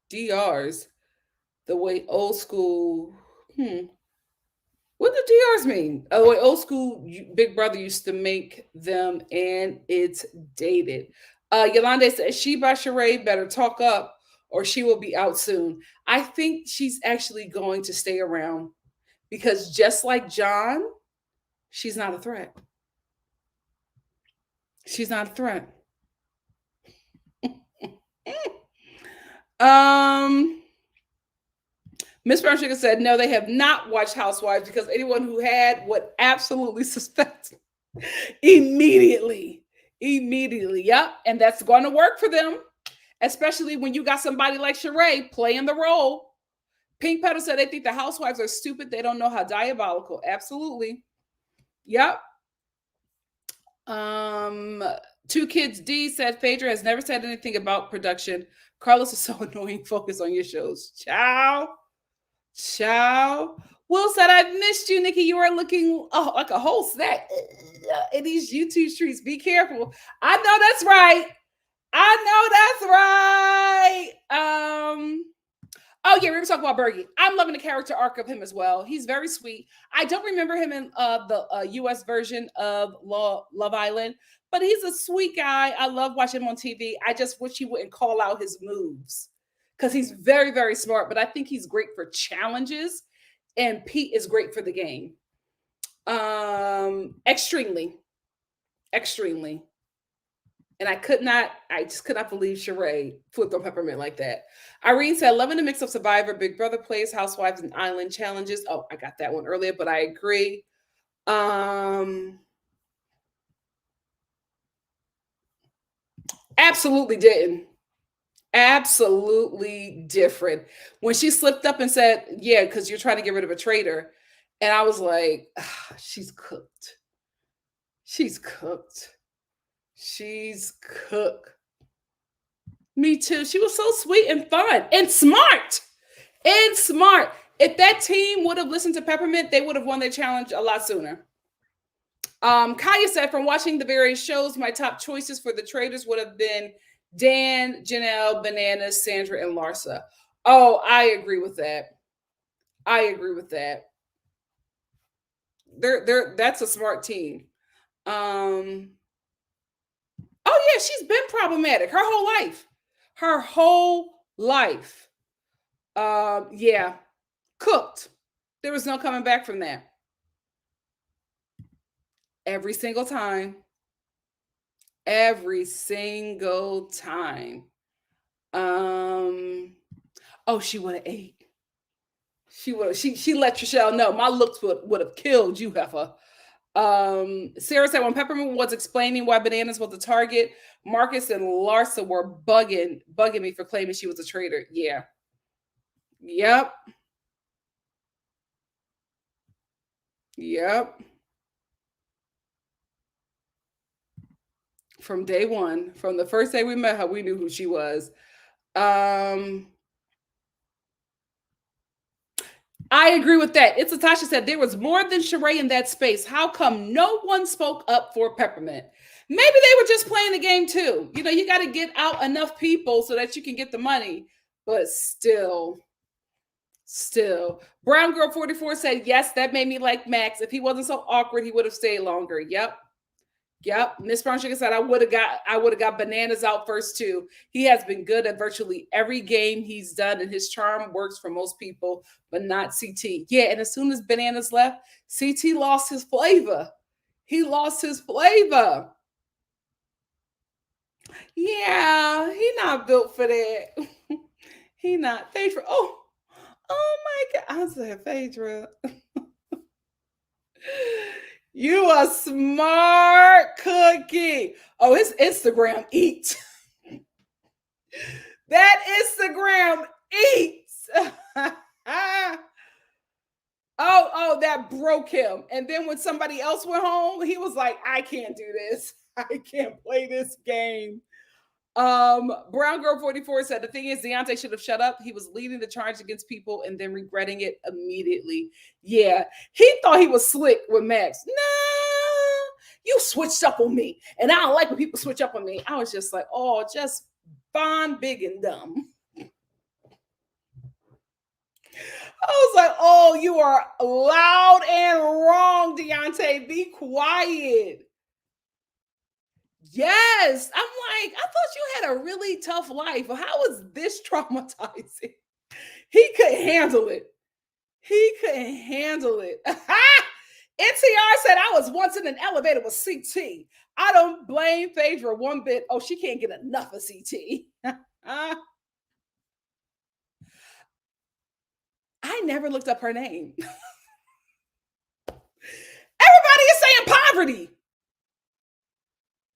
[SPEAKER 1] DRs, the way old school. What do DRs mean? Oh, the way old school Big Brother used to make them, and it's dated. Yolanda says, Sheba Sheree better talk up or she will be out soon. I think she's actually going to stay around because just like John, she's not a threat. She's not a threat. Miss Brown Sugar said, no, they have not watched Housewives because anyone who had would absolutely suspect immediately. Yep. And that's going to work for them, especially when you got somebody like Sheree playing the role. Pink Petal said they think the Housewives are stupid. They don't know how diabolical. Absolutely. Yep. Two Kids D said Phaedra has never said anything about production. Carlos is so annoying. Focus on your shows. Ciao. Will said, I've missed you, Nikki. You are looking like a whole snack in these YouTube streets. Be careful. I know that's right. Oh yeah, we were talking about Bergie. I'm loving the character arc of him as well. He's very sweet. I don't remember him in the US version of Love Island, but he's a sweet guy. I love watching him on TV. I just wish he wouldn't call out his moves because he's very, very smart, but I think he's great for challenges, and Pete is great for the game. Extremely. And I just could not believe Sheree flipped on Peppermint like that. Irene said, loving the mix of Survivor, Big Brother plays, Housewives, and Island challenges. Oh, I got that one earlier, but I agree. Absolutely didn't. Absolutely different. When she slipped up and said, yeah, because you're trying to get rid of a traitor. And I was like, she's cooked. Me too. She was so sweet and fun and smart. If that team would have listened to Peppermint, they would have won their challenge a lot sooner. Kaya said, from watching the various shows, my top choices for the Traitors would have been Dan, Janelle, Bananas, Sandra, and Larsa. Oh, I agree with that. That's a smart team. Oh yeah, she's been problematic her whole life. Yeah, cooked. There was no coming back from that. Every single time. Oh, she would have ate. She let Trishelle know my looks would have killed you, heifer. Sarah said when Peppermint was explaining why Bananas was the target, Marcus and Larsa were bugging me for claiming she was a traitor. Yeah. Yep. From day one, from the first day we met her, we knew who she was. I agree with that. It's Natasha said there was more than Sheree in that space. How come no one spoke up for Peppermint? Maybe they were just playing the game too. You know, you got to get out enough people so that you can get the money. But still, Still. Brown Girl 44 said, yes, that made me like Max. If he wasn't so awkward, he would have stayed longer. Yep. Miss Brown Sugar said, I would have got Bananas out first too. He has been good at virtually every game he's done, and his charm works for most people, but not CT. Yeah, and as soon as Bananas left, CT lost his flavor. He lost his flavor. Yeah, he not built for that. He not. Phaedra. Oh my God. I said, Phaedra. You a smart cookie. Oh, his Instagram eats. That Instagram eats. Oh, that broke him. And then when somebody else went home, he was like, I can't do this. I can't play this game. Brown Girl 44 said, the thing is, Deontay should have shut up. He was leading the charge against people and then regretting it immediately. Yeah, he thought he was slick with Max. Nah, you switched up on me. And I don't like when people switch up on me. I was just like, oh, just fine, big and dumb. I was like, oh, you are loud and wrong, Deontay. Be quiet. Yes. I'm like, I thought you had a really tough life. How was this traumatizing? He couldn't handle it. NTR said, I was once in an elevator with CT. I don't blame Phaedra one bit. Oh, she can't get enough of CT. I never looked up her name. Everybody is saying Poverty.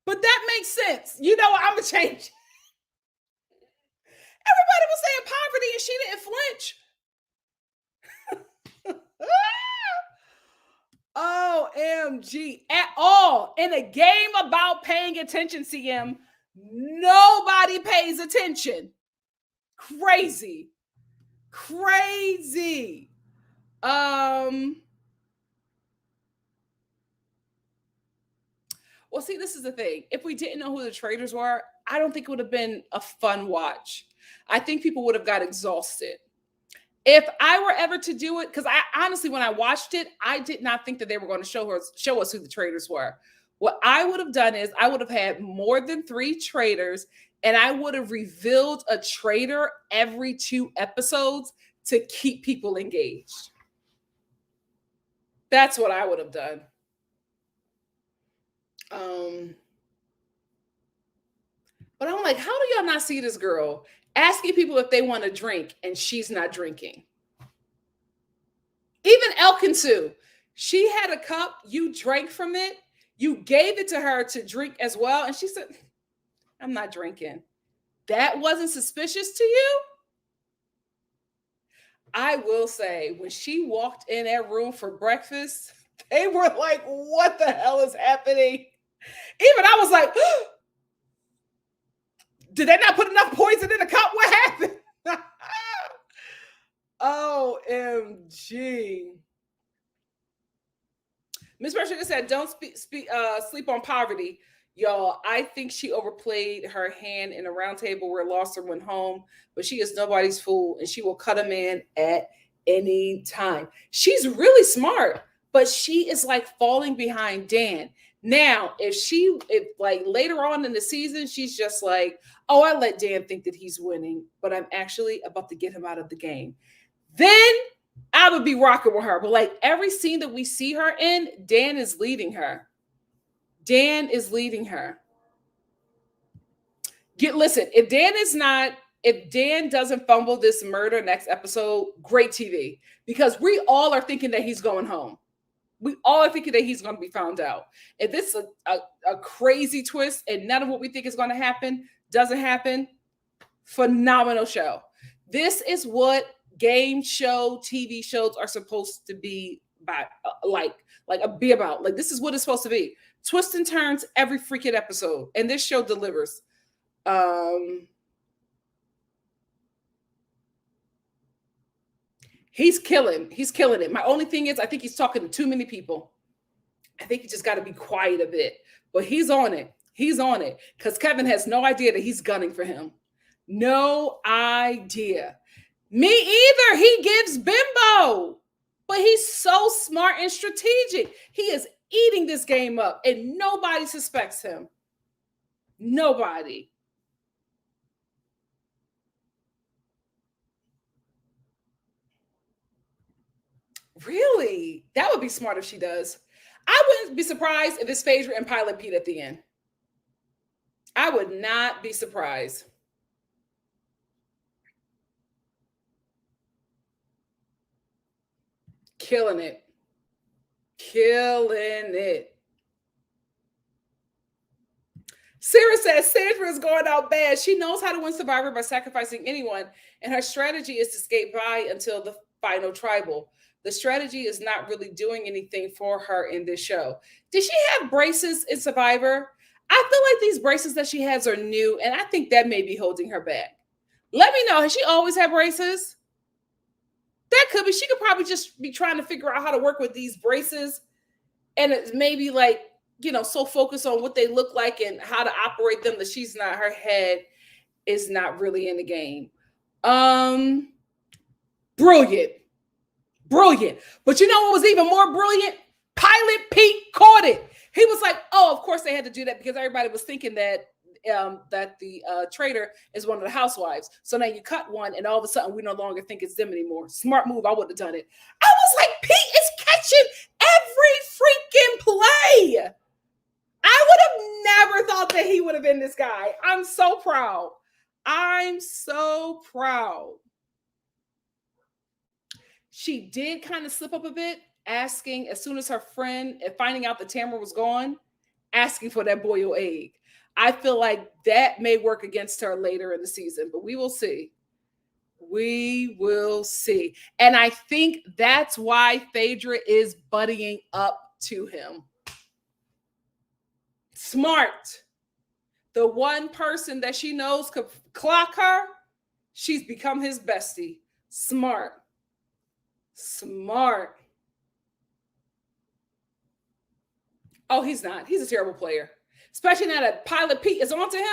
[SPEAKER 1] But that makes sense. You know what? I'm going to change. Everybody was saying Poverty and she didn't flinch. OMG. At all. In a game about paying attention, CM, nobody pays attention. Crazy. Well, see, this is the thing. If we didn't know who the traitors were, I don't think it would have been a fun watch. I think people would have got exhausted. If I were ever to do it, because I honestly, when I watched it, I did not think that they were going to show us who the traitors were. What I would have done is I would have had more than 3 traitors, and I would have revealed a traitor every 2 episodes to keep people engaged. That's what I would have done. But I'm like, how do y'all not see this girl asking people if they want to drink and she's not drinking? Even Elkin, she had a cup, you drank from it, you gave it to her to drink as well, and she said, I'm not drinking. That wasn't suspicious to you? I will say, when she walked in that room for breakfast, they were like, what the hell is happening? Even I was like, did they not put enough poison in the cup? What happened? OMG. Miss Berger said, don't sleep on Poverty. Y'all, I think she overplayed her hand in a round table where Lawson went home, but she is nobody's fool, and she will cut a man at any time. She's really smart, but she is like falling behind Dan. Now, if like later on in the season, she's just like, oh, I let Dan think that he's winning, but I'm actually about to get him out of the game. Then I would be rocking with her. But like every scene that we see her in, Dan is leading her. Listen, if Dan doesn't fumble this murder next episode, great TV. Because we all are thinking that he's going home. We all are thinking that he's going to be found out. If this is a crazy twist and none of what we think is going to happen doesn't happen, phenomenal show. This is what game show TV shows are supposed to be about. Like this is what it's supposed to be. Twists and turns every freaking episode, and this show delivers. He's killing it. My only thing is, I think he's talking to too many people. I think he just got to be quiet a bit, but he's on it because Kevin has no idea that he's gunning for him. No idea. Me either. He gives bimbo, but he's so smart and strategic. He is eating this game up, and nobody suspects him. Nobody. Really? That would be smart if she does. I wouldn't be surprised if it's Phaedra and Pilot Pete at the end. I would not be surprised. Killing it. Killing it. Sarah says Sandra is going out bad. She knows how to win Survivor by sacrificing anyone, and her strategy is to skate by until the final tribal. The strategy is not really doing anything for her in this show. Did she have braces in Survivor? I feel like these braces that she has are new, and I think that may be holding her back. Let me know. Has she always had braces? That could be. She could probably just be trying to figure out how to work with these braces, and it's maybe like, so focused on what they look like and how to operate them that her head is not really in the game. Brilliant. But you know what was even more brilliant? Pilot Pete caught it. He was like, oh, of course they had to do that because everybody was thinking that the traitor is one of the housewives. So now you cut one and all of a sudden we no longer think it's them anymore. Smart move. I would have done it. I was like, Pete is catching every freaking play. I would have never thought that he would have been this guy. I'm so proud. She did kind of slip up a bit, asking as soon as her friend, finding out that Tamara was gone, asking for that boiled egg. I feel like that may work against her later in the season, but we will see. We will see. And I think that's why Phaedra is buddying up to him. Smart. The one person that she knows could clock her, she's become his bestie. Smart. Oh, he's not. He's a terrible player. Especially now that Pilot Pete is onto him.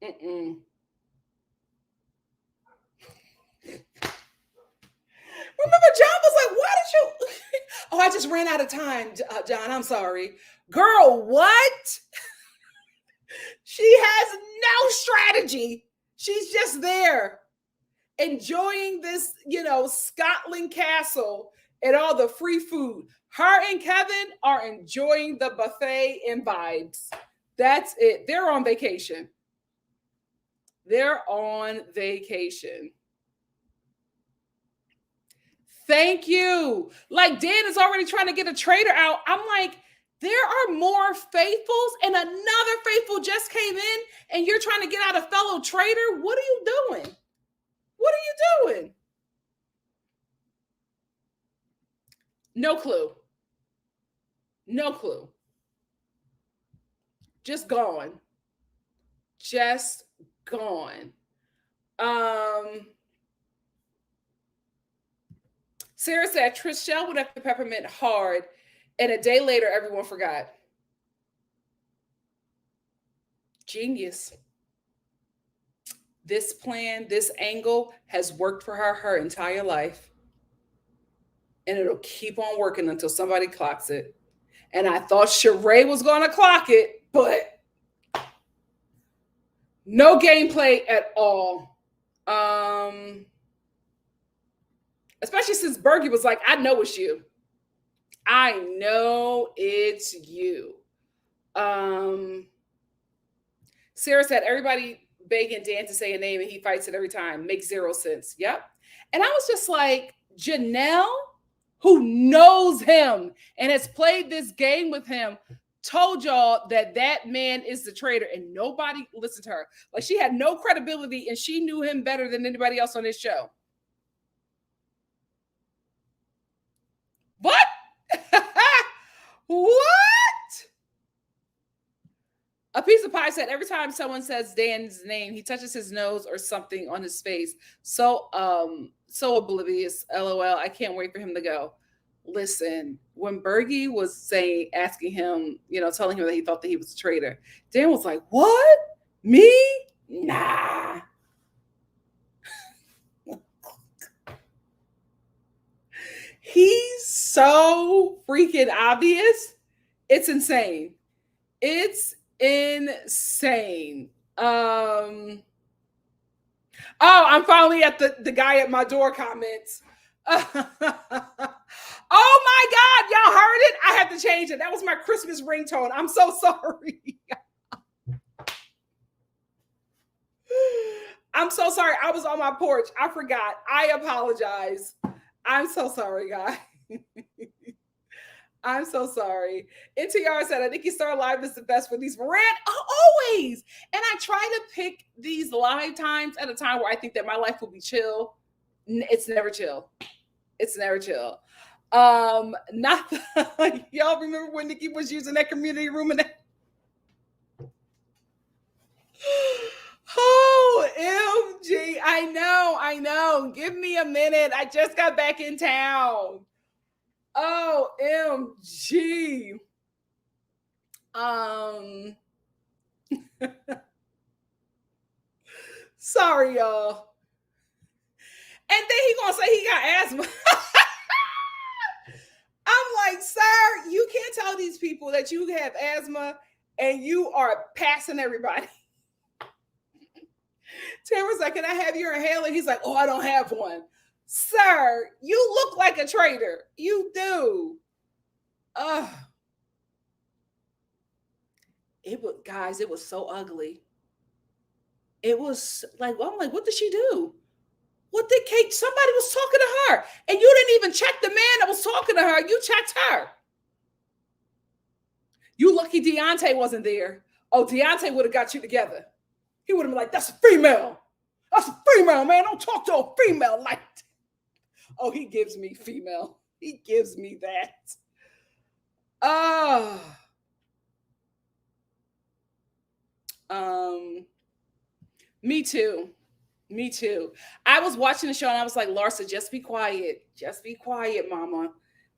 [SPEAKER 1] Remember, John was like, why did you? Oh, I just ran out of time, John. I'm sorry. Girl, what? She has no strategy. She's just there enjoying this, Scotland castle and all the free food. Her and Kevin are enjoying the buffet and vibes. That's it. They're on vacation. Thank you. Like, Dan is already trying to get a traitor out. I'm like, there are more faithfuls, and another faithful just came in, and you're trying to get out a fellow traitor? What are you doing? No clue. Just gone. Sarah said Trishelle went after Peppermint hard, and a day later, everyone forgot. Genius. This plan, this angle has worked for her entire life. And it'll keep on working until somebody clocks it. And I thought Sheree was going to clock it, but no gameplay at all. Especially since Bergie was like, I know it's you. Sarah said, everybody begging Dan to say a name and he fights it every time. Makes zero sense. Yep. And I was just like, Janelle, who knows him and has played this game with him, told y'all that man is the traitor, and nobody listened to her. Like, she had no credibility and she knew him better than anybody else on this show. What? What? A piece of pie said every time someone says Dan's name, he touches his nose or something on his face. So oblivious. LOL. I can't wait for him to go. Listen, when Bergie was asking him, telling him that he thought that he was a traitor, Dan was like, what? Me? Nah. He's so freaking obvious. It's insane. It's insane. Oh, I'm finally at the guy at my door comments. Oh my God, y'all heard it? I had to change it. That was my Christmas ringtone. I'm so sorry. I'm so sorry. I was on my porch. I forgot. I apologize. I'm so sorry, guys. I'm so sorry. NTR said, NikkiStar Live is the best for these rant always. And I try to pick these live times at a time where I think that my life will be chill. It's never chill. It's never chill. Not y'all remember when Nikki was using that community room and that. Oh, MG. I know. Give me a minute. I just got back in town. OMG. Sorry, y'all. And then he gonna say he got asthma. I'm like, sir, you can't tell these people that you have asthma and you are passing everybody. Tamara's like, can I have your inhaler? He's like, oh, I don't have one. Sir, you look like a traitor. You do. Guys, it was so ugly. It was like, I'm like, what did she do? What did Kate? Somebody was talking to her, and you didn't even check the man that was talking to her. You checked her. You lucky Deontay wasn't there. Oh, Deontay would have got you together. He would have been like, that's a female. That's a female, man. Don't talk to a female like that. Oh, he gives me female. He gives me that. Me too. Me too. I was watching the show and I was like, Larsa, just be quiet. Just be quiet, mama.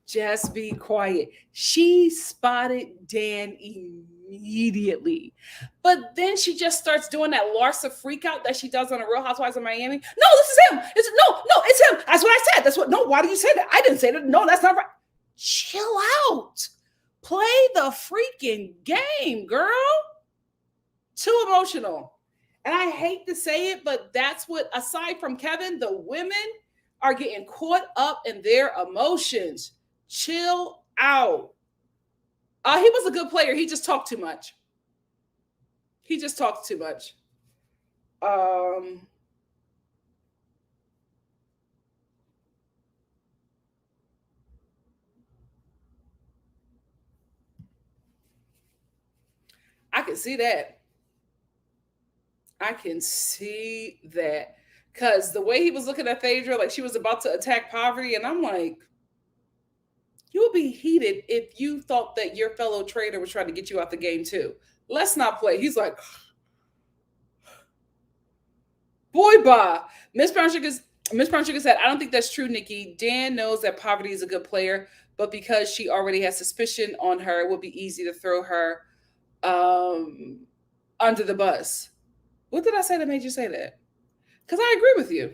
[SPEAKER 1] Just be quiet. She spotted Dan immediately. But then she just starts doing that Larsa freak out that she does on the Real Housewives of Miami. No, this is him. It's him. That's what I said. That's what, no, why did you say that? I didn't say that. No, that's not right. Chill out. Play the freaking game, girl. Too emotional. And I hate to say it, but that's what, aside from Kevin, the women are getting caught up in their emotions. Chill out. He was a good player. He just talked too much. I can see that. Because the way he was looking at Phaedra, like she was about to attack Parvati, and I'm like, you'll be heated if you thought that your fellow traitor was trying to get you out the game too. Let's not play. He's like, boy, bah. Miss Brown Sugar said, I don't think that's true, Nikki. Dan knows that Parvati is a good player, but because she already has suspicion on her, it would be easy to throw her under the bus. What did I say that made you say that? Because I agree with you.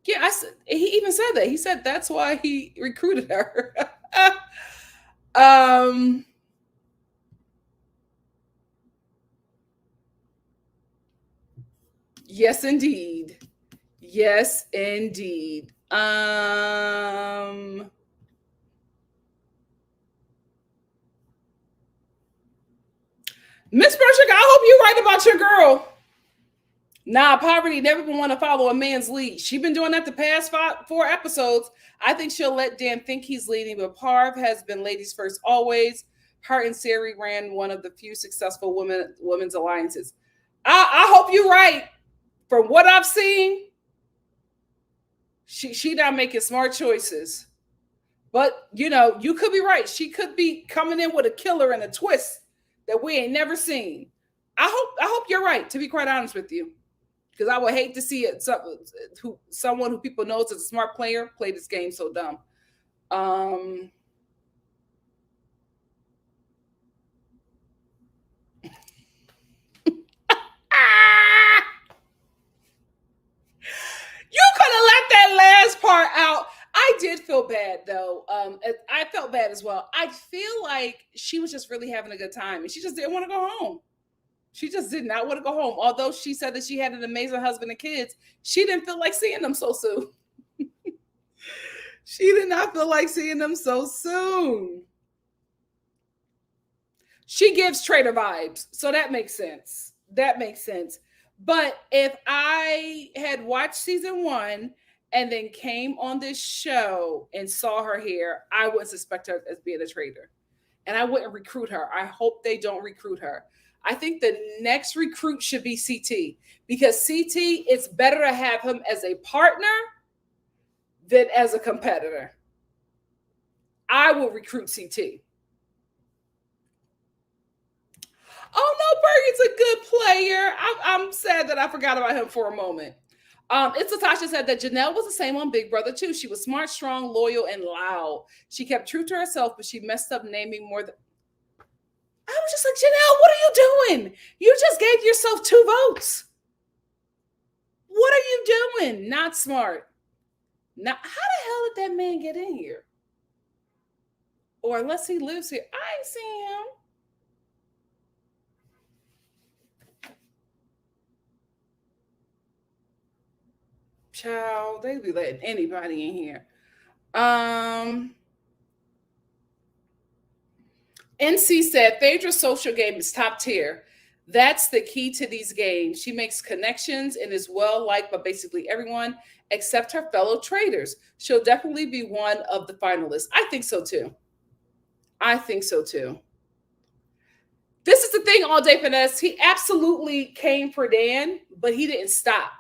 [SPEAKER 1] Yeah, he even said that. He said that's why he recruited her. Yes, indeed. Yes, indeed. Miss Bershik, I hope you're right about your girl. Nah, Parvati never been want to follow a man's lead. She's been doing that the past 4 episodes. I think she'll let Dan think he's leading, but Parv has been ladies first always. Her and Sari ran one of the few successful women's alliances. I hope you're right. From what I've seen, she not making smart choices. But, you could be right. She could be coming in with a killer and a twist that we ain't never seen. I hope you're right, to be quite honest with you. Because I would hate to see it. Someone who people know is a smart player play this game so dumb. You could have left that last part out. I did bad though. I felt bad as well. I feel like she was just really having a good time, and she just didn't want to go home. She just did not want to go home. Although she said that she had an amazing husband and kids, she didn't feel like seeing them so soon. She did not feel like seeing them so soon. She gives traitor vibes, so that makes sense. That makes sense. But if I had watched season 1 and then came on this show and saw her here, I wouldn't suspect her as being a traitor. And I wouldn't recruit her. I hope they don't recruit her. I think the next recruit should be CT, because CT, it's better to have him as a partner than as a competitor. I will recruit CT. Oh no, Bergen's a good player. I'm sad that I forgot about him for a moment. It's Latasha said that Janelle was the same on Big Brother too. She was smart, strong, loyal, and loud. She kept true to herself, but she messed up naming more than. I was just like, Janelle, what are you doing? You just gave yourself 2 votes. What are you doing? Not smart. Now, how the hell did that man get in here? Or unless he lives here, I ain't seen him. Child, they be letting anybody in here. NC said Phaedra's social game is top tier. That's the key to these games. She makes connections and is well liked by basically everyone except her fellow traitors. She'll definitely be one of the finalists. I think so too. I think so too. This is the thing all day, Finesse. He absolutely came for Dan, but he didn't stop.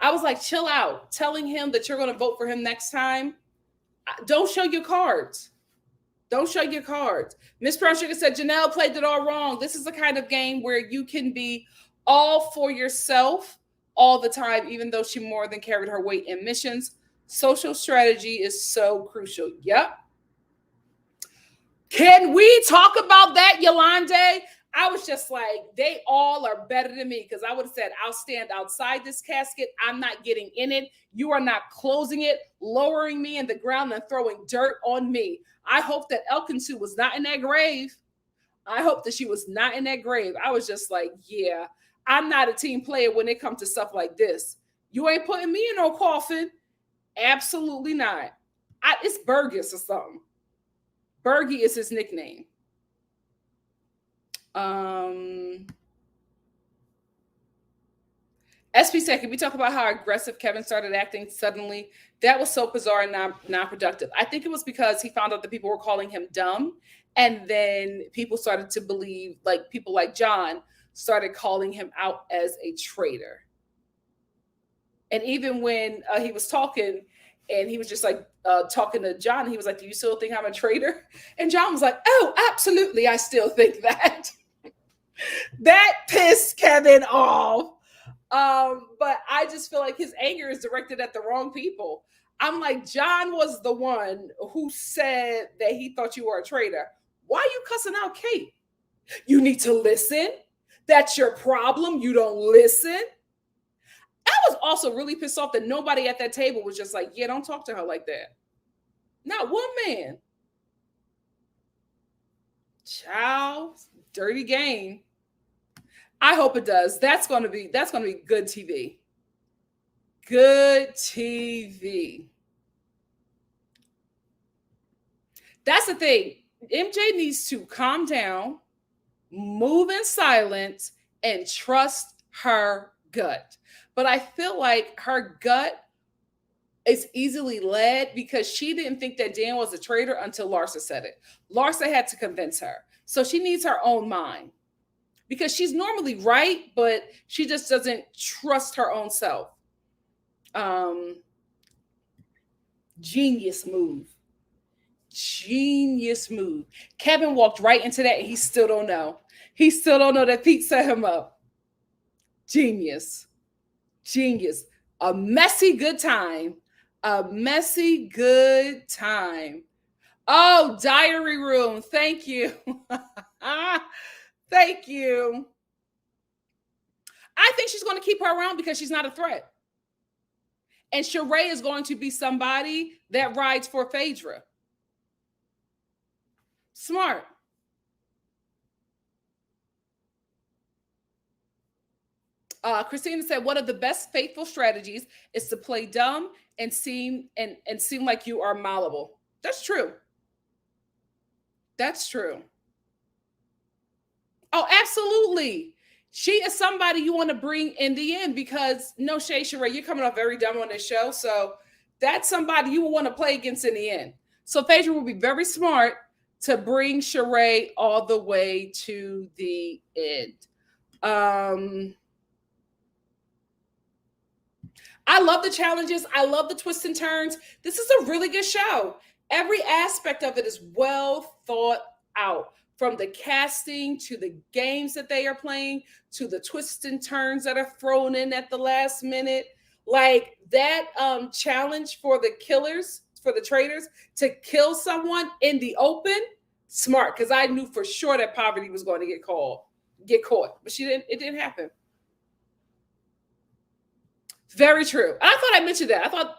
[SPEAKER 1] I was like, chill out. Telling him that you're going to vote for him next time. Don't show your cards. Don't show your cards. Miss Brown Sugar said, Janelle played it all wrong. This is the kind of game where you can be all for yourself all the time, even though she more than carried her weight in missions. Social strategy is so crucial. Yep. Can we talk about that, Yolande? I was just like, they all are better than me, because I would have said, I'll stand outside this casket. I'm not getting in it. You are not closing it, lowering me in the ground and throwing dirt on me. I hope that Elkinsu was not in that grave. I hope that she was not in that grave. I was just like, yeah, I'm not a team player when it comes to stuff like this. You ain't putting me in no coffin. Absolutely not. It's Burgess or something. Bergie is his nickname. SP said, can we talk about how aggressive Kevin started acting suddenly? That was so bizarre and non-productive. I think it was because he found out that people were calling him dumb. And then people started to believe, like people like John started calling him out as a traitor. And even when he was talking and he was just like talking to John, he was like, do you still think I'm a traitor? And John was like, oh, absolutely. I still think that. That pissed Kevin off. But I just feel like his anger is directed at the wrong people. I'm like, John was the one who said that he thought you were a traitor. Why are you cussing out Kate? You need to listen. That's your problem. You don't listen. I was also really pissed off that nobody at that table was just like, yeah, don't talk to her like that. Not one man. Child, dirty game. I hope it does. That's going to be good TV. Good TV. That's the thing. MJ needs to calm down, move in silence, and trust her gut. But I feel like her gut is easily led because she didn't think that Dan was a traitor until Larsa said it. Larsa had to convince her. So she needs her own mind. Because she's normally right, but she just doesn't trust her own self. Genius move. Genius move. Kevin walked right into that and he still don't know. He still don't know that Pete set him up. Genius. Genius. A messy good time. A messy good time. Oh, diary room. Thank you. Thank you. I think she's going to keep her around because she's not a threat. And Sheree is going to be somebody that rides for Phaedra. Smart. Christina said one of the best faithful strategies is to play dumb and seem like you are malleable. That's true. That's true. Oh, absolutely. She is somebody you want to bring in the end because no shade, Sheree, you're coming off very dumb on this show. So that's somebody you will want to play against in the end. So Phaedra will be very smart to bring Sheree all the way to the end. I love the challenges. I love the twists and turns. This is a really good show. Every aspect of it is well thought out. From the casting to the games that they are playing to the twists and turns that are thrown in at the last minute. Like that challenge for the killers, for the traitors to kill someone in the open, smart. Because I knew for sure that Parvati was going to get caught. But she didn't. It didn't happen. Very true. I thought I mentioned that. I thought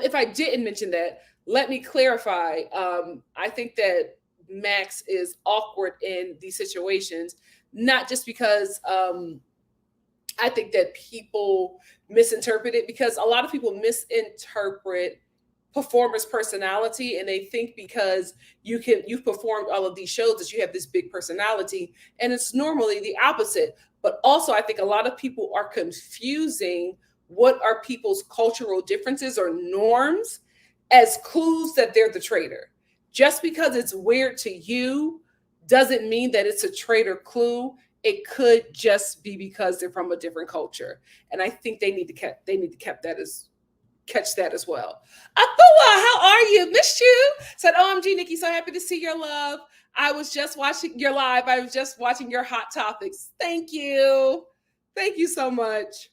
[SPEAKER 1] if I didn't mention that, let me clarify. I think that Max is awkward in these situations, not just because I think that people misinterpret it, because a lot of people misinterpret performer's personality, and they think because you've performed all of these shows that you have this big personality, and it's normally the opposite. But also, I think a lot of people are confusing what are people's cultural differences or norms as clues that they're the traitor. Just because it's weird to you doesn't mean that it's a traitor clue. It could just be because they're from a different culture. And I think they need to catch that as well. Athua, how are you? Missed you. Said, OMG, Nikki, so happy to see your love. I was just watching your live. I was just watching your hot topics. Thank you. Thank you so much.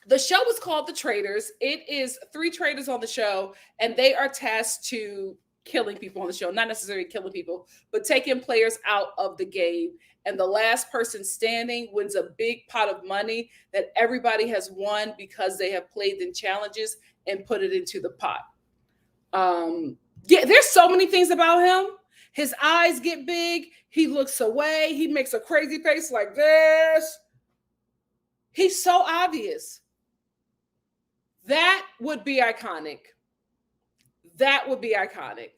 [SPEAKER 1] The show is called The Traitors. It is 3 traitors on the show, and they are tasked to killing people on the show. Not necessarily killing people, but taking players out of the game. And the last person standing wins a big pot of money that everybody has won because they have played in challenges and put it into the pot. Yeah, there's so many things about him. His eyes get big. He looks away. He makes a crazy face like this. He's so obvious. That would be iconic. That would be iconic.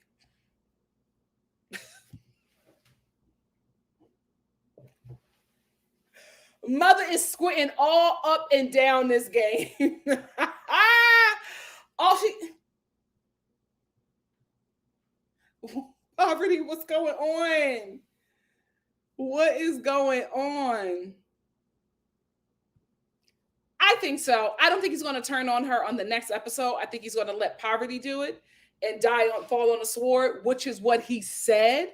[SPEAKER 1] Mother is squinting all up and down this game. All she Poverty, what's going on? What is going on? I think so. I don't think he's going to turn on her on the next episode. I think he's going to let Poverty do it and fall on the sword, which is what he said.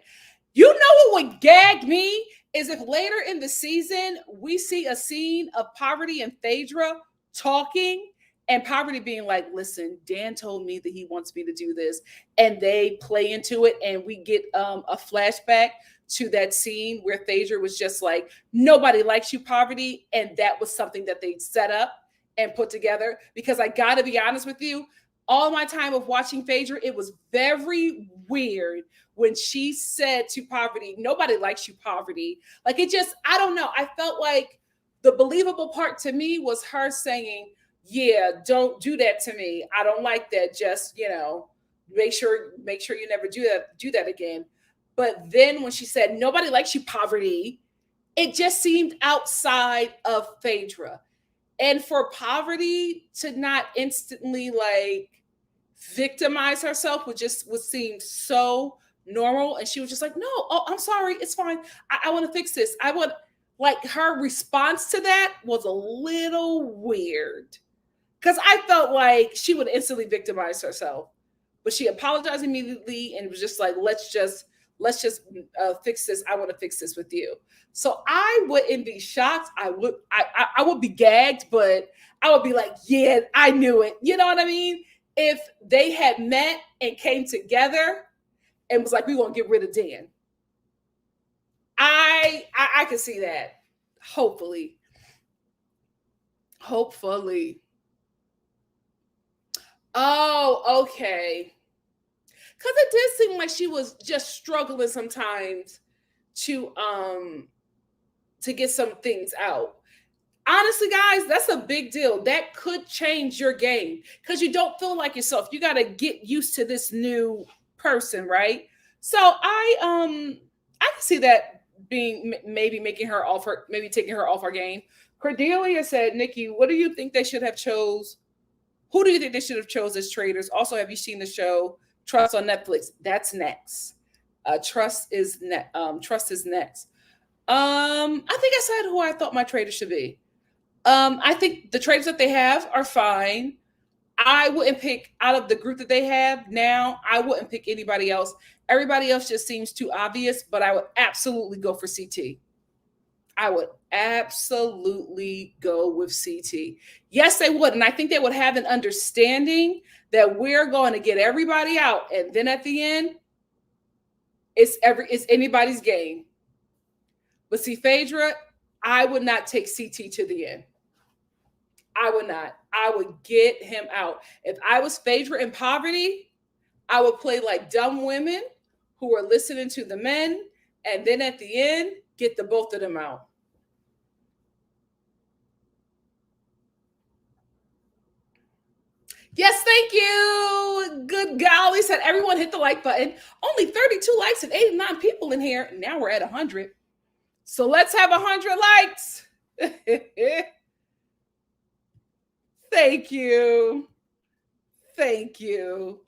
[SPEAKER 1] You know what would gag me is if later in the season we see a scene of Poverty and Phaedra talking, and Poverty being like, listen, Dan told me that he wants me to do this, and they play into it, and we get a flashback to that scene where Phaedra was just like, nobody likes you, Poverty. And that was something that they set up and put together. Because I got to be honest with you, all my time of watching Phaedra, it was very weird when she said to Poverty, nobody likes you, Poverty. Like it just, I don't know. I felt like the believable part to me was her saying, yeah, don't do that to me. I don't like that. Just, make sure you never do that again. But then when she said, nobody likes you, Poverty, it just seemed outside of Phaedra. And for Poverty to not instantly victimize herself would seem so normal. And she was just like, no, oh, I'm sorry. It's fine. I want to fix this. Her response to that was a little weird. Because I felt like she would instantly victimize herself. But she apologized immediately and was just like, let's just fix this. I want to fix this with you. So I wouldn't be shocked. I would be gagged, but I would be like, yeah, I knew it. You know what I mean? If they had met and came together and was like, we want to get rid of Dan. I could see that. Hopefully. Oh, okay. Because it did seem like she was just struggling sometimes to get some things out. Honestly, guys, that's a big deal. That could change your game because you don't feel like yourself. You got to get used to this new person, right? So I can see that being maybe making her off her, maybe taking her off her game. Cordelia said, Nikki, what do you think they should have chose? Who do you think they should have chose as traitors? Also, have you seen the show Trust on Netflix? That's next. Trust is next. I think I said who I thought my traitor should be. I think the traits that they have are fine. I wouldn't pick out of the group that they have now. I wouldn't pick anybody else. Everybody else just seems too obvious, but I would absolutely go for CT. I would absolutely go with CT. Yes, they would. And I think they would have an understanding that we're going to get everybody out. And then at the end, it's anybody's game. But see, Phaedra, I would not take CT to the end. I would not. I would get him out. If I was Phaedra and Parvati, I would play like dumb women who are listening to the men, and then at the end, get the both of them out. Yes, thank you. Good golly, said everyone hit the like button. Only 32 likes and 89 people in here. Now we're at 100. So let's have 100 likes. Thank you. Thank you.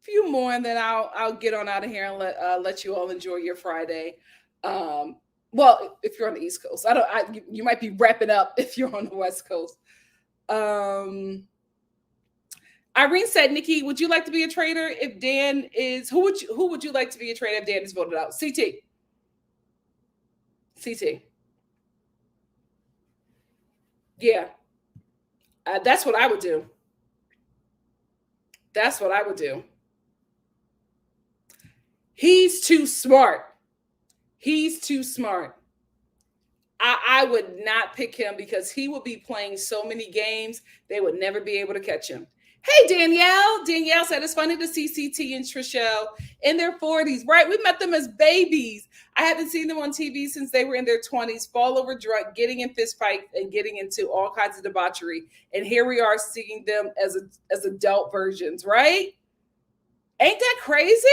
[SPEAKER 1] Few more, and then I'll get on out of here and let you all enjoy your Friday. Well, if you're on the East Coast, you might be wrapping up if you're on the West Coast. Irene said, Nikki, would you like to be a traitor if Dan is who would you like to be a traitor if Dan is voted out? CT. CT. Yeah. That's what I would do. That's what I would do. He's too smart. He's too smart. I would not pick him because he would be playing so many games, they would never be able to catch him. Hey, Danielle. Danielle said it's funny to see CT and Trishelle in their 40s, right? We met them as babies. I haven't seen them on TV since they were in their 20s, fall over drunk, getting in fist fights and getting into all kinds of debauchery. And here we are seeing them as adult versions, right? Ain't that crazy?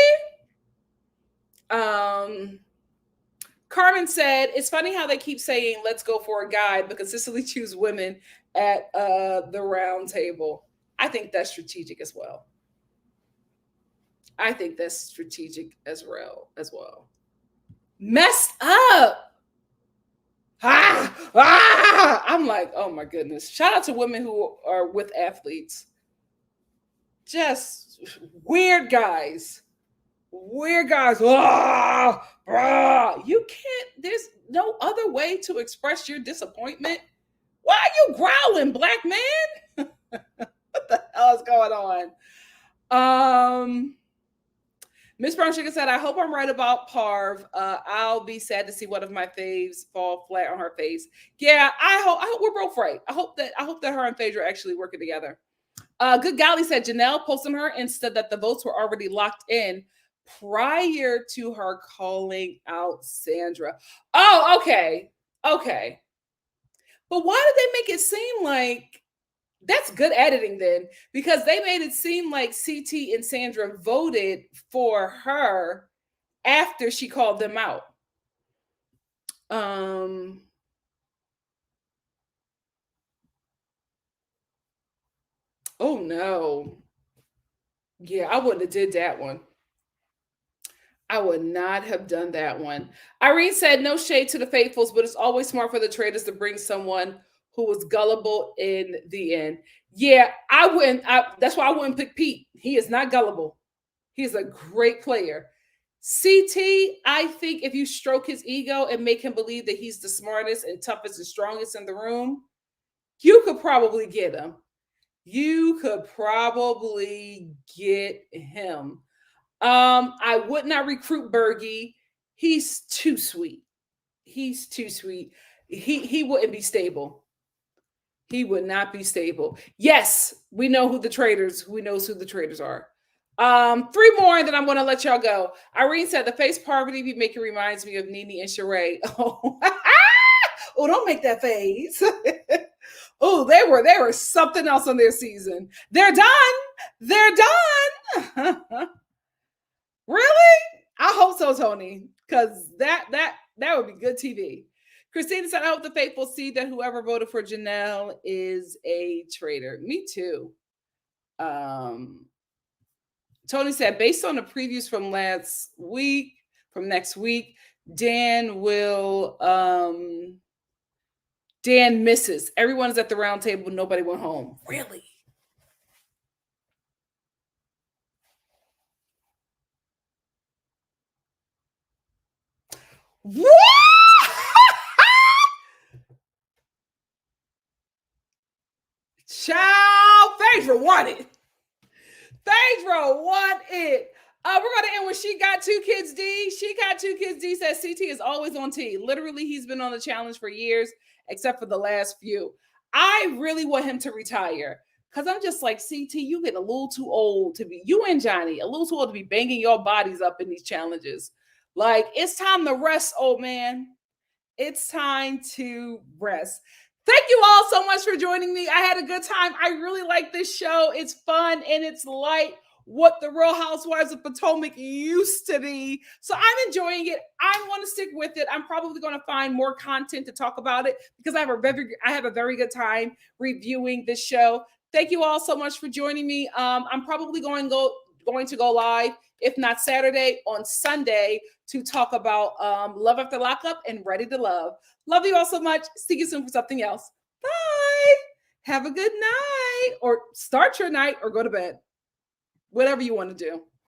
[SPEAKER 1] Carmen said, it's funny how they keep saying, let's go for a guy, but consistently choose women at the round table. I think that's strategic as well. I think that's strategic as well. Messed up. I'm like, oh my goodness. Shout out to women who are with athletes. Just weird guys. Weird guys. You can't, there's no other way to express your disappointment. Why are you growling, black man? What the hell is going on? Miss Brown Sugar said, I hope I'm right about Parv. I'll be sad to see one of my faves fall flat on her face. Yeah, I hope we're both right. I hope that her and Phaedra are actually working together. Good golly, said Janelle, posting her Insta that the votes were already locked in prior to her calling out Sandra. Oh, okay. Okay. But why did they make it seem like that's good editing then? Because they made it seem like CT and Sandra voted for her after she called them out. Oh no. Yeah, I wouldn't have did that one. I would not have done that one. Irene said, no shade to the faithfuls, but it's always smart for the traders to bring someone who was gullible in the end. Yeah, I wouldn't. That's why I wouldn't pick Pete. He is not gullible. He's a great player. CT, I think if you stroke his ego and make him believe that he's the smartest and toughest and strongest in the room, you could probably get him. You could probably get him. I would not recruit Bergie. He's too sweet. He's too sweet. He wouldn't be stable. He would not be stable. Yes, we know who the traitors. We knows who the traitors are. 3 more, and then I'm going to let y'all go. Irene said the face Parvati be making reminds me of Nene and Sheree. Oh, oh, don't make that face. Oh, they were something else on their season. They're done. They're done. Really? I hope so, Tony, because that would be good TV. Christina said, I hope the faithful see that whoever voted for Janelle is a traitor. Me too. Tony said, based on the previews from next week, Dan misses. Everyone is at the round table. Nobody went home. Really? What? Child, Phaedra won it. Phaedra won it. We're going to end with She Got 2 Kids D. She Got 2 Kids D says CT is always on T. Literally, he's been on the challenge for years, except for the last few. I really want him to retire because I'm just like, CT, you get a little too old to be, you and Johnny, a little too old to be banging your bodies up in these challenges. Like, it's time to rest, old man. It's time to rest. Thank you all so much for joining me. I had a good time. I really like this show. It's fun and it's light, what the Real Housewives of Potomac used to be. So I'm enjoying it. I want to stick with it. I'm probably going to find more content to talk about it because I have a very good time reviewing this show. Thank you all so much for joining me. I'm probably going to go live, if not Saturday, on Sunday to talk about Love After Lockup and Ready to Love. Love you all so much. See you soon for something else. Bye. Have a good night, or start your night, or go to bed. Whatever you want to do.